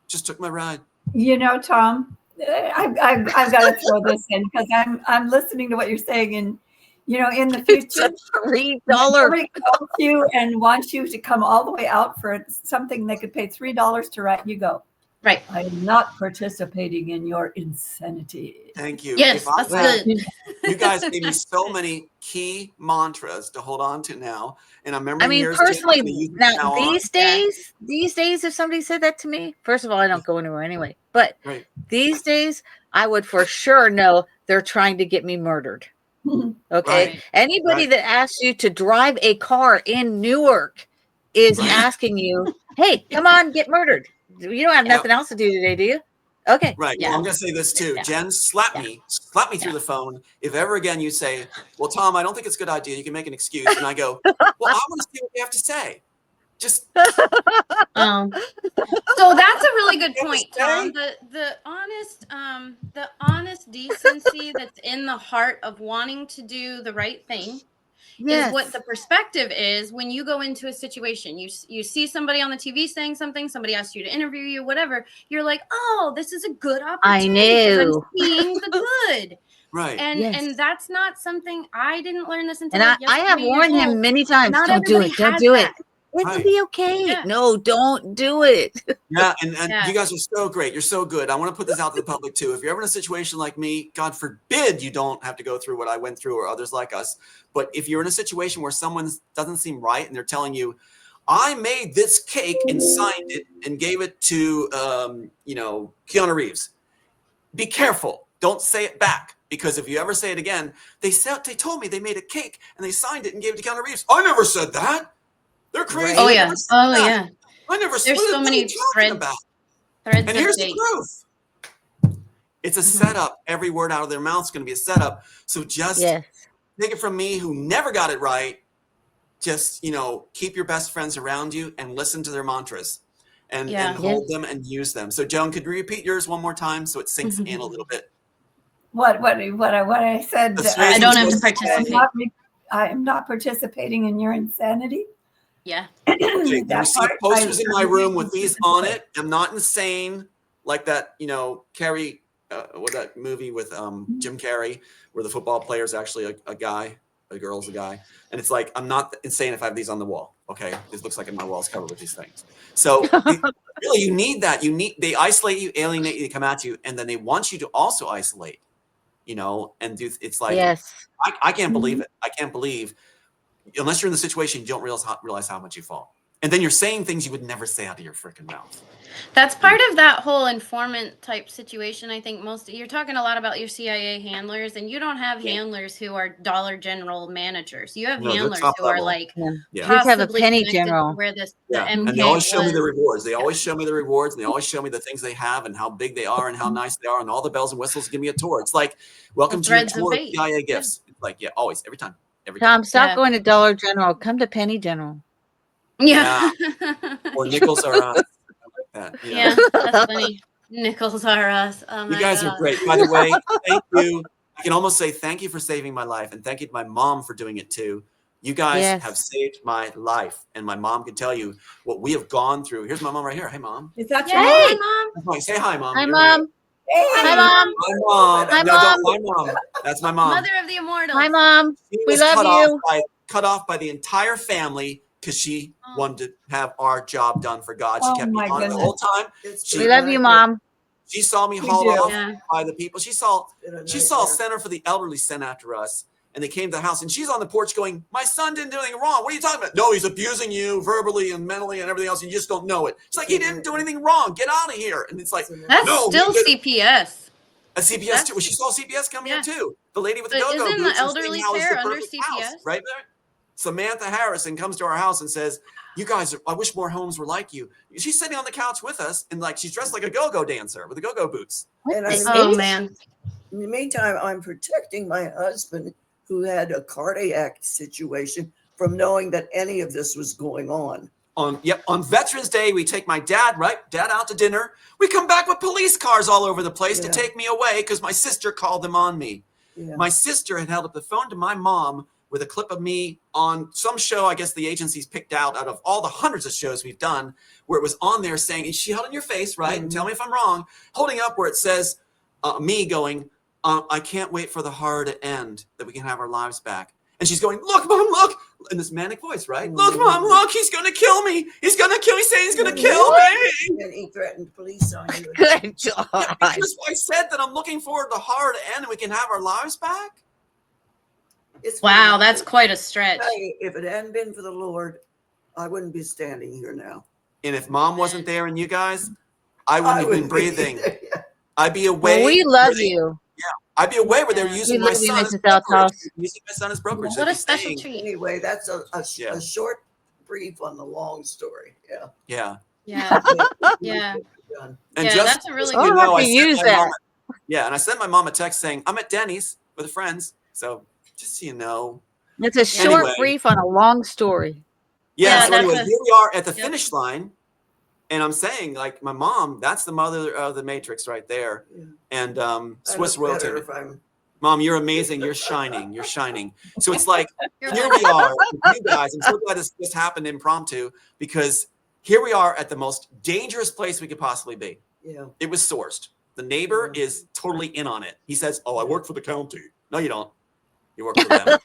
Just took my ride. You know, Tom, I've got to throw this in because I'm listening to what you're saying, and you know, in the future, $3 somebody calls you and wants you to come all the way out for something they could pay $3 to write. You go, right? I'm not participating in your insanity. Thank you. Yes, that's good. You guys gave me so many key mantras to hold on to now, and I remember. I mean, personally, now these days, if somebody said that to me, first of all, I don't go anywhere anyway. But these days, I would for sure know they're trying to get me murdered. Okay. Right. Anybody Right. that asks you to drive a car in Newark is Right. asking you, hey, come on, get murdered. You don't have Yeah. nothing else to do today, do you? Okay. Right. Yeah. Well, I'm going to say this too. Yeah. Jen, slap Yeah. me through the phone. If ever again you say, well, Tom, I don't think it's a good idea. You can make an excuse. And I go, well, I want to see what you have to say. Just Um, so that's a really good You have to point, Tom. say. The honest decency that's in the heart of wanting to do the right thing is what Yes. the perspective is when you go into a situation. You see somebody on the TV saying something, somebody asks you to interview you, whatever. You're like, oh, this is a good I opportunity because I'm know. seeing the good. Right. Yes. And that's not something I didn't learn this until And like I have yesterday years warned him old. many times, Not don't do everybody it. Don't has do that. it. It'll Right. be okay. Yeah. No, don't do it. Yeah, and Yeah. you guys are so great. You're so good. I want to put this out to the public too. If you're ever in a situation like me, God forbid you don't have to go through what I went through or others like us. But if you're in a situation where someone doesn't seem right and they're telling you, I made this cake and signed it and gave it to, Keanu Reeves, be careful. Don't say it back. Because if you ever say it again, they told me they made a cake and they signed it and gave it to Keanu Reeves. I never said that. They're crazy. Right. Oh I yeah. never said Oh that. yeah. I never said There's what so are many you talking about? threads And of here's the date. proof. It's a setup. Every word out of their mouth is going to be a setup. So just Yes. take it from me, who never got it right. Just, keep your best friends around you and listen to their mantras and Yeah. hold them and use them. So Joan, could you repeat yours one more time so it sinks in a little bit? What I said. The I don't have to I'm participate. I am not participating in your insanity. Yeah. Okay, you That see part, posters I in my room with refuse these to on participate. it. I'm not insane like that, Carrie, what that movie with Jim Carrey where the football player is actually a guy, a girl's a guy. And it's like, I'm not insane if I have these on the wall. Okay. This looks like my wall's covered with these things. So really you need that. They isolate you, alienate you, they come at you, and then they want you to also isolate, and it's like, Yes. I can't believe it. I can't believe, unless you're in the situation, you don't realize how much you fall. And then you're saying things you would never say out of your freaking mouth. That's part of that whole informant type situation. I think you're talking a lot about your CIA handlers, and you don't have handlers who are Dollar General managers. You have No, they're handlers top who are level. like Yeah. Yeah. Please have a possibly penny connected to general. where the Yeah. And they MK always show me the was. rewards. They always show me the rewards, and they always show me the things they have and how big they are and how nice they are and all the bells and whistles. Give me a tour. It's like, welcome to your threads of tour of fate. CIA gifts. It's like, yeah, always, every time. Every time. Tom, stop Yeah. going to Dollar General. Come to Penny General. Yeah. Or nickels are us. I like that. Yeah, that's funny. Nickels are us. Oh You my guys are God. great. By the way, thank you. I can almost say thank you for saving my life, and thank you to my mom for doing it too. You guys Yes. have saved my life, and my mom can tell you what we have gone through. Here's my mom right here. Hey, mom. Is that Yeah, your Hey. hi, Mom. Mom, say hi, mom. Hi, You're Mom. Hey, Hi, Mom. My mom. Hi, No, Mom. my mom. That's my mom. Mother of the Immortals. Hi, Mom. She We was love you. cut off by the entire family because she wanted to have our job done for God. She Oh, kept me my on it the goodness. whole time. We love you, Mom. She saw me We hauled do. off Yeah. by the people. She saw Center for the Elderly sent after us, and they came to the house, and she's on the porch going, my son didn't do anything wrong. What are you talking about? No, he's abusing you verbally and mentally and everything else. You just don't know it. It's like, he didn't do anything wrong. Get out of here. And it's like, That's no, still we did- CPS. a CPS too. Well, she saw CPS come here Yeah. too. The lady with the But go-go isn't the boots was elderly saying how it's care the under perfect CPS? house, right there. Samantha Harrison comes to our house and says, you guys, I wish more homes were like you. She's sitting on the couch with us, and like she's dressed like a go-go dancer with the go-go boots. What And the Oh H? man. In the meantime, I'm protecting my husband who had a cardiac situation from knowing that any of this was going on. On Veterans Day, we take my dad out to dinner. We come back with police cars all over the place to Yeah. take me away because my sister called them on me. Yeah. My sister had held up the phone to my mom with a clip of me on some show, I guess the agency's picked out of all the hundreds of shows we've done, where it was on there saying, and she held it in your face, right? And tell me if I'm wrong, holding up where it says, me going, I can't wait for the horror to end, that we can have our lives back. And she's going, look, Mom, look, in this manic voice, right? Look, Mom, look, he's going to kill me. He's going to kill me, saying he's going to kill me. And he threatened police on you. Good job. Yeah, because I said that I'm looking forward to the horror to end and we can have our lives back. It's Wow, that's quite a stretch. Hey, if it hadn't been for the Lord, I wouldn't be standing here now. And if Mom wasn't there and you guys, I wouldn't have been breathing. be there. I'd be away. Well, we love breathing. you. I'd be away where they were We using my love you, son as Mrs. brokerage. Althouse. Using my son as brokerage. What They'd a be special saying, treat. Anyway, that's Yeah. a short brief on the long story. Yeah. Yeah. Yeah. Yeah. Done. And Yeah, just, that's a really so good you I'll know, have to use that. and I sent my mom a text saying, I'm at Denny's with friends. So just so you know. It's a short Anyway. brief on a long story. Yeah, Yeah, so that's anyway, a- here we are at the Yep. finish line. And I'm saying, like, my mom, that's the mother of the Matrix right there. Yeah. And I Swiss look better royalty. if I'm Mom, you're amazing. You're shining. You're shining. So it's like, You're here welcome. we are with you guys. I'm so glad this happened impromptu, because here we are at the most dangerous place we could possibly be. yeah. It was sourced. The neighbor Yeah. is totally in on it. He says, oh, I work for the county. No, you don't. You work for them.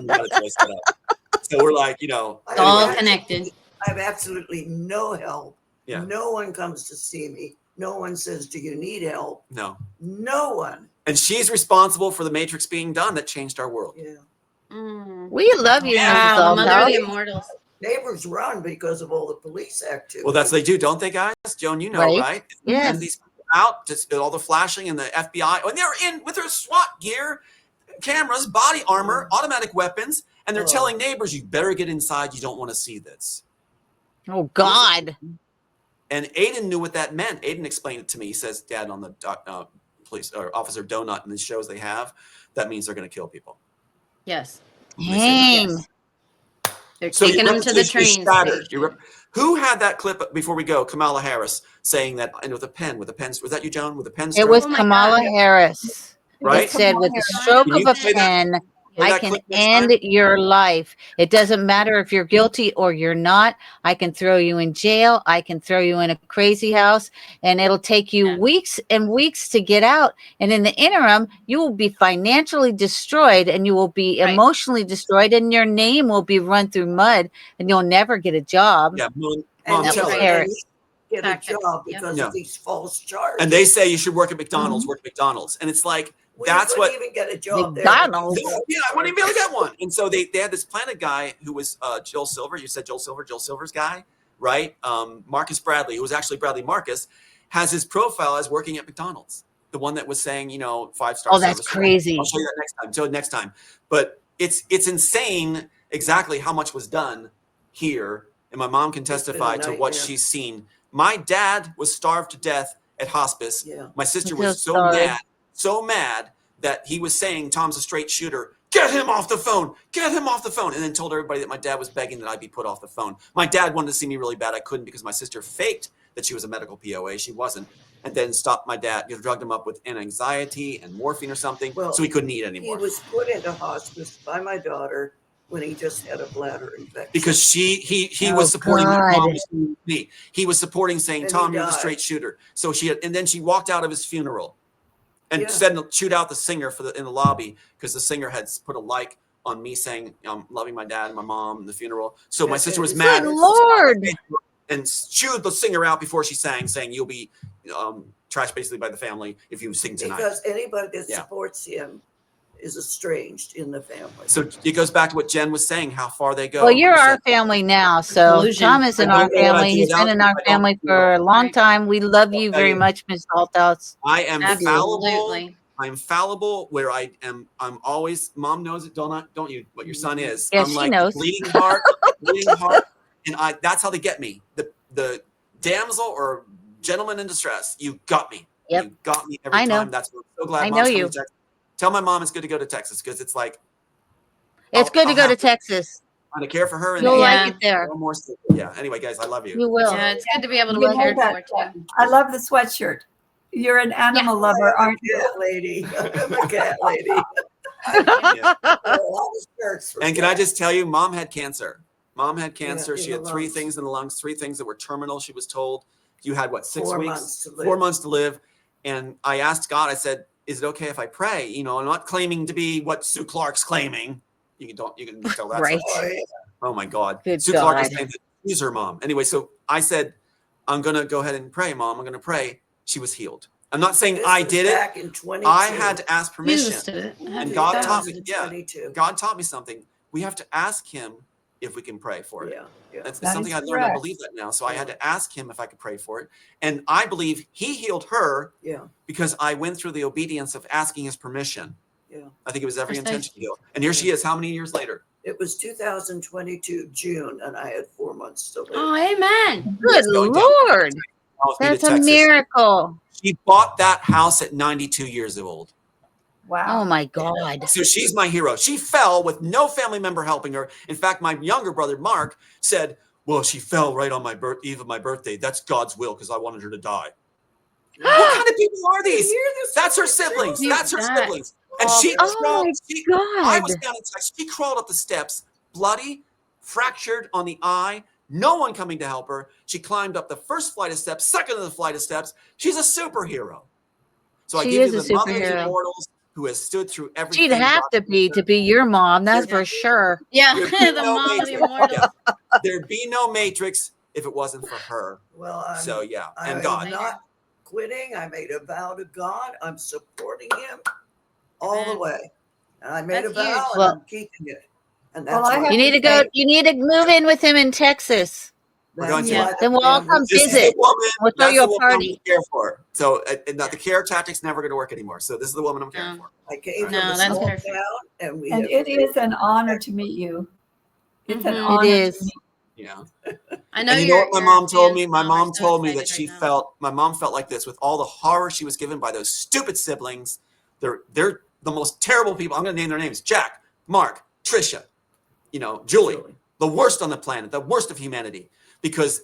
You got it twisted up. So we're like, you know, I It's all have connected. I have absolutely no help. Yeah. No one comes to see me. No one says, do you need help? no. No one. And she's responsible for the Matrix being done that changed our world. Yeah. Mm. We love you, Yeah. Mrs. Wow, the mother of Althouse. the immortals. Neighbors run because of all the police activity. Well, that's what they do, don't they, guys? Joan, you know, Right. right? Yes. Send these people out, just all the flashing and the FBI. And they're in with their SWAT gear, cameras, body armor, automatic weapons, and they're Oh. telling neighbors, you better get inside. You don't want to see this. Oh, God. And Aiden knew what that meant. Aiden explained it to me. He says, Dad, on the police or Officer Donut and the shows they have, that means they're going to kill people. Yes. Dang. Yes. They're So taking your them to the reputation is train shattered. station. Who had that clip before we go? Kamala Harris saying that, and with a pen. Was that you, Joan? With a pen It stroke? was Oh my Kamala God. Harris. Right? It said, with the Harris. stroke Can of you a play that? pen, Play I that can clip next end time? your life. It doesn't matter if you're guilty or you're not. I can throw you in jail. I can throw you in a crazy house, and it'll take you Yeah. weeks and weeks to get out. And in the interim, you will be financially destroyed, and you will be Right. emotionally destroyed, and your name will be run through mud, and you'll never get a job. Yeah, Mom, And That tell was her. Harris. Get a Tactics. job Yep. because Yeah. of these false charges. And they say you should work at McDonald's, work at McDonald's. And it's like, We that's couldn't what. even get a job McDonald's? there. Yeah, I wouldn't even be able to get one. And so they had this planted guy who was Joel Silver. You said Joel Silver's guy, right? Marcus Bradley, who was actually Bradley Marcus, has his profile as working at McDonald's. The one that was saying, 5-star. Oh, that's service. crazy. I'll show you that next time. Till next time. But it's insane exactly how much was done here. And my mom can testify to what nightmare. she's seen. My dad was starved to death at hospice. Yeah. My sister I'm was so so sorry. mad that he was saying Tom's a straight shooter. Get him off the phone. Get him off the phone. And then told everybody that my dad was begging that I be put off the phone. My dad wanted to see me really bad. I couldn't because my sister faked that she was a medical POA. She wasn't. And then stopped my dad, drugged him up with an anxiety and morphine or something. Well, so he couldn't eat He anymore. was put into hospice by my daughter when he just had a bladder infection. Because he Oh, was supporting God. Mom was supporting me. He was supporting saying, And he Tom, you're the died. straight shooter. So and then she walked out of his funeral and Yeah. said shoot out the singer in the lobby because the singer had put a like on me saying I'm loving my dad and my mom in the funeral. So my That's sister was it. mad. Good Lord. And chewed the singer out before she sang, saying you'll be trashed basically by the family if you sing tonight. Because anybody that Yeah. supports him is estranged in the family. So it goes back to what Jen was saying, how far they go. Well, you're She our said, family now, so Collusion. Tom is in I our don't know what I family. do He's been without in you. our I don't family do for a long Right. time. We love you I'll tell very you. much, Ms. Althouse. I am fallible. Absolutely. I'm fallible where I'm always, Mom knows it, don't you, what your son is. Yes, I'm she like knows. bleeding heart, and that's how they get me. The damsel or gentleman in distress, you got me. Yep. You got me every I know. time. That's what I'm so glad I Mom's know coming you. to Texas. Tell my mom it's good to go to Texas because it's like It's good to I'll go to have Texas. trying to care for her and You'll Yeah. like it there. more stuff. Yeah. Anyway, guys, I love you. You will. Yeah, it's good to be able to You be know cared that- for too. I love the sweatshirt. You're an animal lover, I'm aren't a you? cat lady. I'm a cat lady. Yeah. A lot of shirts for And can I cats. just tell you, Mom had cancer. Mom had cancer. in She the had 3 lungs. things in the lungs, 3 things that were terminal. She was told you had 6 4 weeks, months to live. 4 months to live. And I asked God, I said, is it okay if I pray? I'm not claiming to be what Sue Clark's claiming. You can tell that. Right. Oh, yeah. Oh my God. Good Sue Clark is God. saying that she's her mom. Anyway, so I said, I'm going to go ahead and pray, Mom. I'm going to pray. She was healed. I'm not saying This I was did it. back in 22. I had to ask permission. Jesus did it. And God taught me, 2022. God taught me something. We have to ask him if we can pray for it. Yeah, yeah. That's That something is I learned. I correct. believe that now. So I had to ask him if I could pray for it. And I believe he healed her Yeah, because I went through the obedience of asking his permission. yeah. I think it was every intention to Precisely. heal. And here she is, how many years later? It was 2022 June, and I had 4 months to live. Oh, amen. Good Yes, going down Lord. with me to That's a Texas. miracle. She bought that house at 92 years old. Wow. Oh my God. So she's my hero. She fell with no family member helping her. In fact, my younger brother, Mark, said, well, she fell right on my eve of my birthday. That's God's will because I wanted her to die. What kind of people are these? That's her siblings. Dude, That's her that- siblings. And she Oh crawled. my I God. was down in Texas. She crawled up the steps, bloody, fractured on the eye. No one coming to help her. She climbed up the first flight of steps, second of the flight of steps. She's a superhero. So I She give is you a the mother of the superhero. immortals who has stood through everything. She'd have to be your mom. That's There'd for sure. Yeah, There'd be the no mom of the Matrix. immortals. Yeah. There'd be no Matrix if it wasn't for her. Well, So yeah, and I'm God. not quitting. I made a vow to God. I'm supporting him all the Amen. way. And I made That's a vow, huge. and Well- I'm keeping it. And Well, that's I why have You need to go. You need to move in with him in Texas. We're that's going to. why Yeah. the Then we'll all family- come This is visit. the woman. We'll throw That's you the a woman I'm party. gonna care for. So the care tactic's never going to work anymore. So this is the woman I'm caring No. for. I came from No, a that's small perfect. town, and we And have it is an honor to meet you. It's an Mhm. It honor is. to meet Yeah. I know And you know your- what my your mom told fans me? and My mom are mom so told me that excited she right now. felt. My mom felt like this with all the horror she was given by those stupid siblings. They're the most terrible people. I'm going to name their names: Jack, Mark, Trisha, Julie, the worst on the planet, the worst of humanity, because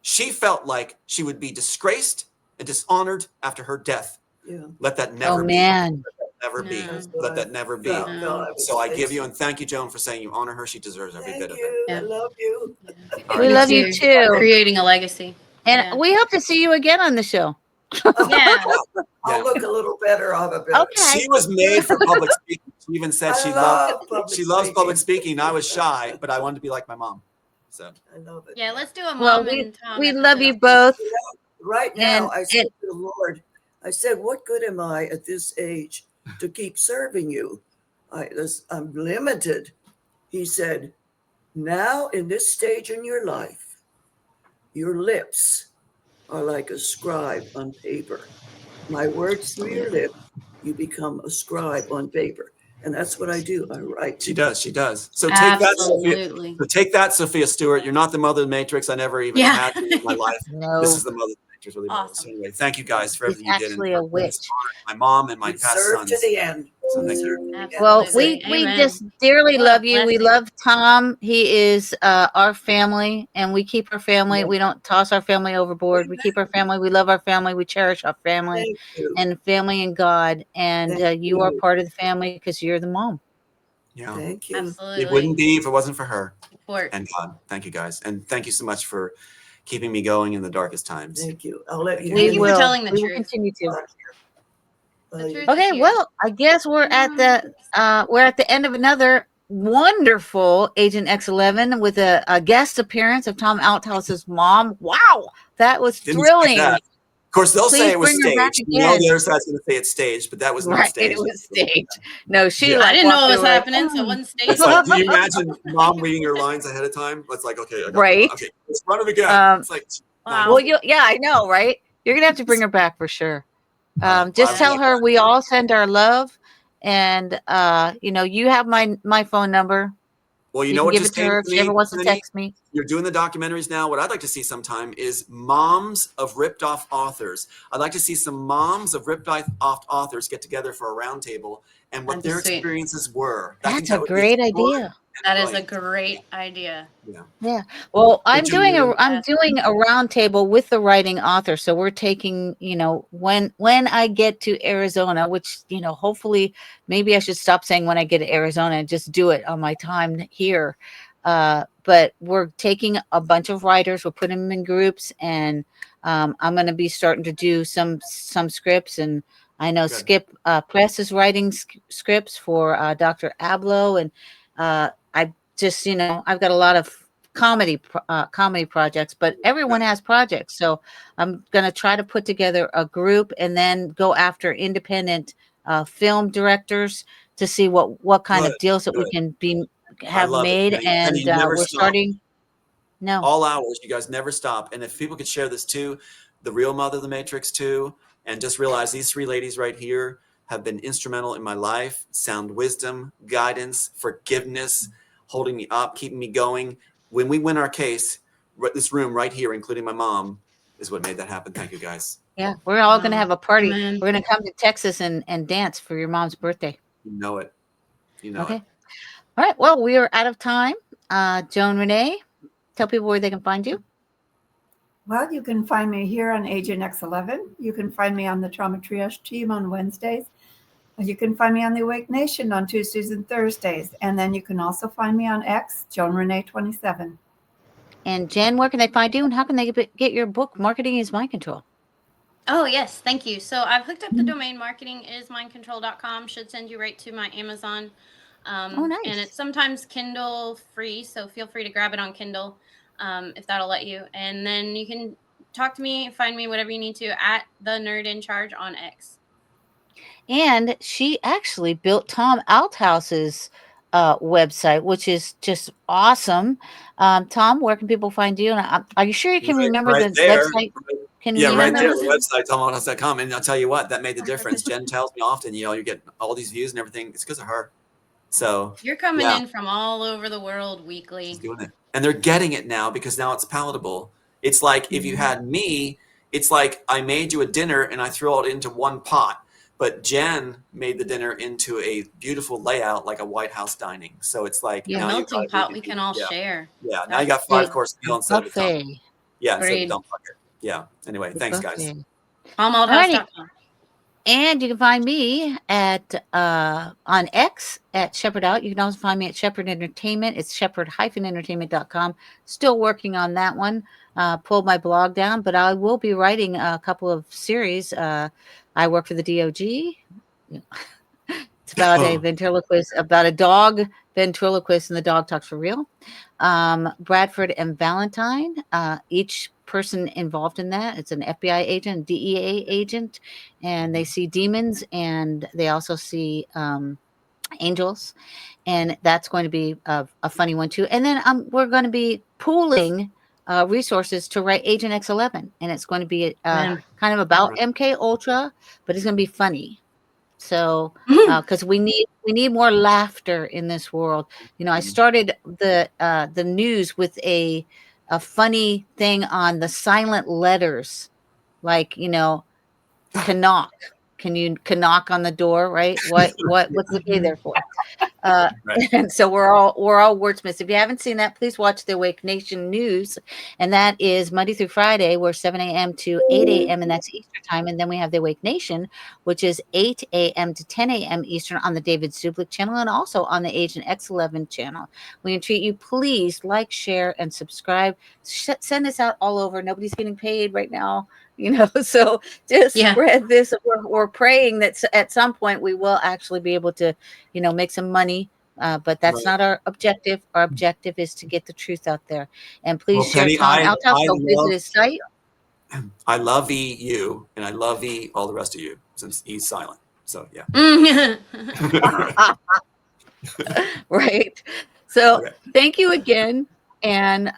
she felt like she would be disgraced and dishonored after her death. Yeah. Let that never Oh be. man. Never be. No. Let that never be. Felt No. God was So I give you facing. and thank you, Joan, for saying you honor her. She deserves every Thank bit of it. you. I Yeah. love you. All We right. love you You're too. creating a legacy. And Yeah. we hope to see you again on the show. Yeah. I'll look a little better. I'll have a better. Okay. She was made for public speaking. She even said I she love loves public speaking. I was shy, but I wanted to be like my mom. So I love it. Yeah, let's do a mom Well, and Tom. we episode. love you both. Right now, And I said to the Lord, I said, what good am I at this age to keep serving you? I'm limited. He said, now in this stage in your life, your lips are like a scribe on paper. My words through your lips, you become a scribe on paper. And that's what I do. I write. she does. She does. So take that, Sophia. Absolutely. So take that, Sophia Stewart. You're not the mother of the Matrix. I never even Yeah. had you in my life. No, This is the mother of the Matrix. Really matters. Awesome. So anyway, thank you guys for she's everything you did. actually a witch. My mom and my We past serve sons. to the end. So We thank you. serve to the end. Well, Absolutely. we Amen. just dearly What a love you. We blessing. love Tom. He is our family, and we keep our family. We don't toss our family overboard. We keep our family. We love our family. We cherish our family Thank you. and family and God. And Thank you are you. part of the family because you're the mom. Yeah. Thank you. Absolutely. It wouldn't be if it wasn't for her Support. and God. Thank you guys. And thank you so much for keeping me going in the darkest times. Thank you. I'll let you Thank We you know. for will. telling the We will truth. continue to. The truth Okay, is huge. well, I guess we're at the end of another wonderful Agent X11 with a guest appearance of Tom Althouse's mom. Wow, that was Didn't expect thrilling. that. Of course, they'll say Please it was bring her back staged. You know, again. the other side's going to say it's staged, but that was not Right, staged. it was staged. No, she Yeah. like I didn't know walked what was through like, happening, so it wasn't staged. It's like, do you imagine mom reading your lines ahead of time? It's like, okay, I got that. Right. Okay, let's run it again. It's like, Wow. Well, yeah, I know, right? You're gonna have to bring her back for sure. Just Well, tell her we all send our love, and you have my phone number. well, you You know can what give just it to came her if to she me, ever wants to Penny? text me. You're doing the documentaries now. What I'd like to see sometime is moms of ripped off authors. I'd like to see some moms of ripped off authors get together for a round table and what That'd be their sweet. experiences were. I think That's that a would be great fun idea. and That is a brilliant. great idea. Yeah. Well, I'm you doing mean? I'm doing a round table with the writing author. So we're taking, when I get to Arizona, which, hopefully maybe I should stop saying when I get to Arizona and just do it on my time here. But we're taking a bunch of writers, we're putting them in groups, and I'm going to be starting to do some scripts. And I know Good. Skip Press is writing scripts for Dr. Abloh, and I just, I've got a lot of comedy projects, but everyone has projects. So I'm going to try to put together a group and then go after independent film directors to see what kind of Good, deals that we good. can be have love it, made, Penny. and Penny, you never we're stop. starting. No. All hours, you guys never stop. And if people could share this too, the real mother of the Matrix too, and just realize these three ladies right here have been instrumental in my life, sound wisdom, guidance, forgiveness, holding me up, keeping me going. When we win our case, this room right here, including my mom, is what made that happen. Thank you, guys. Yeah, we're all going to have a party. Amen. We're going to come to Texas and dance for your mom's birthday. You know it. You know Okay. it. All right. Well, we are out of time. Joan Renee, tell people where they can find you. Well, you can find me here on Agent X11. You can find me on the Trauma Triage team on Wednesdays. You can find me on the Awake Nation on Tuesdays and Thursdays. And then you can also find me on X, Joan Renee 27. And Jen, where can they find you, and how can they get your book, Marketing is Mind Control? Oh, yes. Thank you. So I've hooked up the domain marketingismindcontrol.com. Should send you right to my Amazon. Oh, nice. And it's sometimes Kindle free, so feel free to grab it on Kindle if that'll let you. And then you can talk to me, find me, whatever you need to, at the Nerd in Charge on X. And she actually built Tom Althouse's website, which is just awesome. Tom, where can people find you? And are you sure you can remember the website? Can you right remember? there, the website, tomalthous.com. And I'll tell you what, that made the difference. Jen tells me often, you're getting all these views and everything. It's because of her. So you're coming in from all over the world weekly. She's doing it. And they're getting it now because now it's palatable. It's like if you had me, it's like I made you a dinner and I threw it into one pot. But Jen made the dinner into a beautiful layout like a White House dining. So it's like a melting pot we can all share. Yeah, now you got 5-course meal instead of a dump. Yeah, instead of a dump bucket. Yeah. Anyway, thanks, guys. Althouse.com. And you can find me at on X at Shepherd Out. You can also find me at Shepherd Entertainment. It's shepherd-entertainment.com. Still working on that one. Pulled my blog down, but I will be writing a couple of series. I work for the DOG. It's about a ventriloquist, about a dog ventriloquist, and the dog talks for real. Bradford and Valentine, each person involved in that. It's an FBI agent, DEA agent, and they see demons, and they also see angels, and that's going to be a funny one too. And then we're going to be pooling resources to write Agent X11, and it's going to be kind of about MK Ultra, but it's going to be funny. So because we need more laughter in this world. I started the news with a funny thing on the silent letters, like knock. Can you knock on the door, right? What's the K there for? Right. And so we're all wordsmiths. If you haven't seen that, please watch the Awake Nation News, and that is Monday through Friday. We're 7 a.m. to 8 a.m. and that's Eastern time. And then we have the Awake Nation, which is 8 a.m. to 10 a.m. Eastern on the David Zublik channel and also on the Agent X11 channel. We entreat you, please like, share, and subscribe. Send this out all over. Nobody's getting paid right now. So just spread this. We're praying that at some point we will actually be able to, make some money. But that's not our objective. Our objective is to get the truth out there. And please share Penny, Tom Althouse. Go visit his site. I love you, and I love all the rest of you, since E's silent. So yeah. Right. So thank you again. And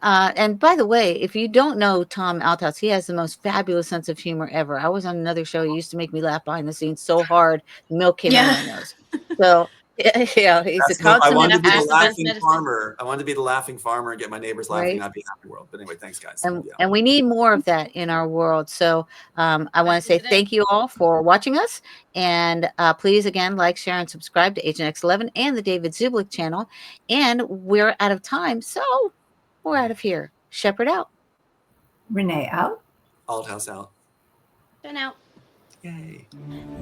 by the way, if you don't know Tom Althouse, he has the most fabulous sense of humor ever. I was on another show. He used to make me laugh behind the scenes so hard, milk came out of my nose. So yeah, he's a consummate. I wanted to be the laughing farmer. I wanted to be the laughing farmer and get my neighbors laughing. Not be a happy world. But anyway, thanks, guys. And we need more of that in our world. So I want to say thank you all for watching us. And please, again, like, share, and subscribe to Agent X11 and the David Zublik channel. And we're out of time. So we're out of here. Shepherd out. Renee out. Althouse out. Jen out. Yay.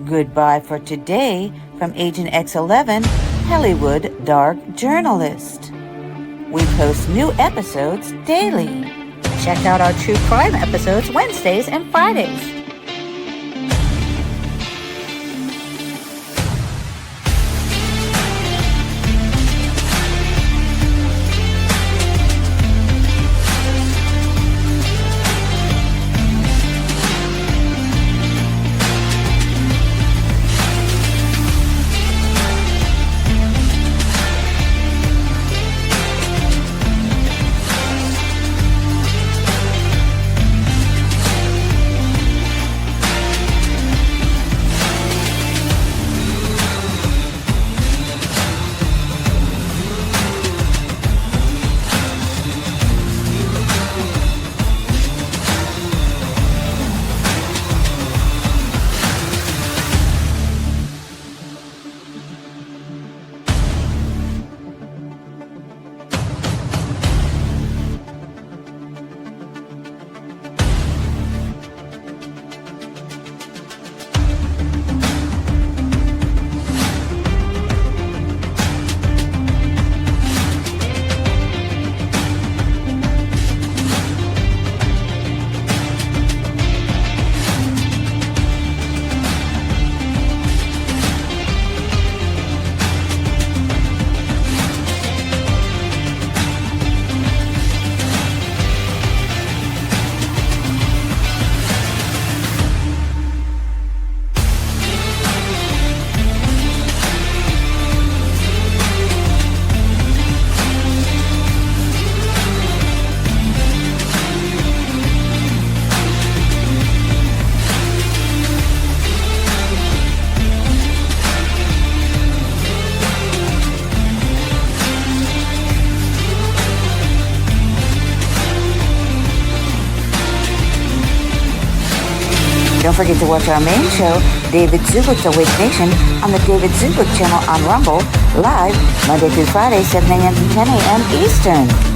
Goodbye for today from Agent X11, Hollywood Dark Journalist. We post new episodes daily. Check out our true crime episodes Wednesdays and Fridays. forget to watch our main show, David Zubrick's Awake Nation, on the David Zubrick channel on Rumble, live Monday through Friday, 7 a.m. to 10 a.m. Eastern.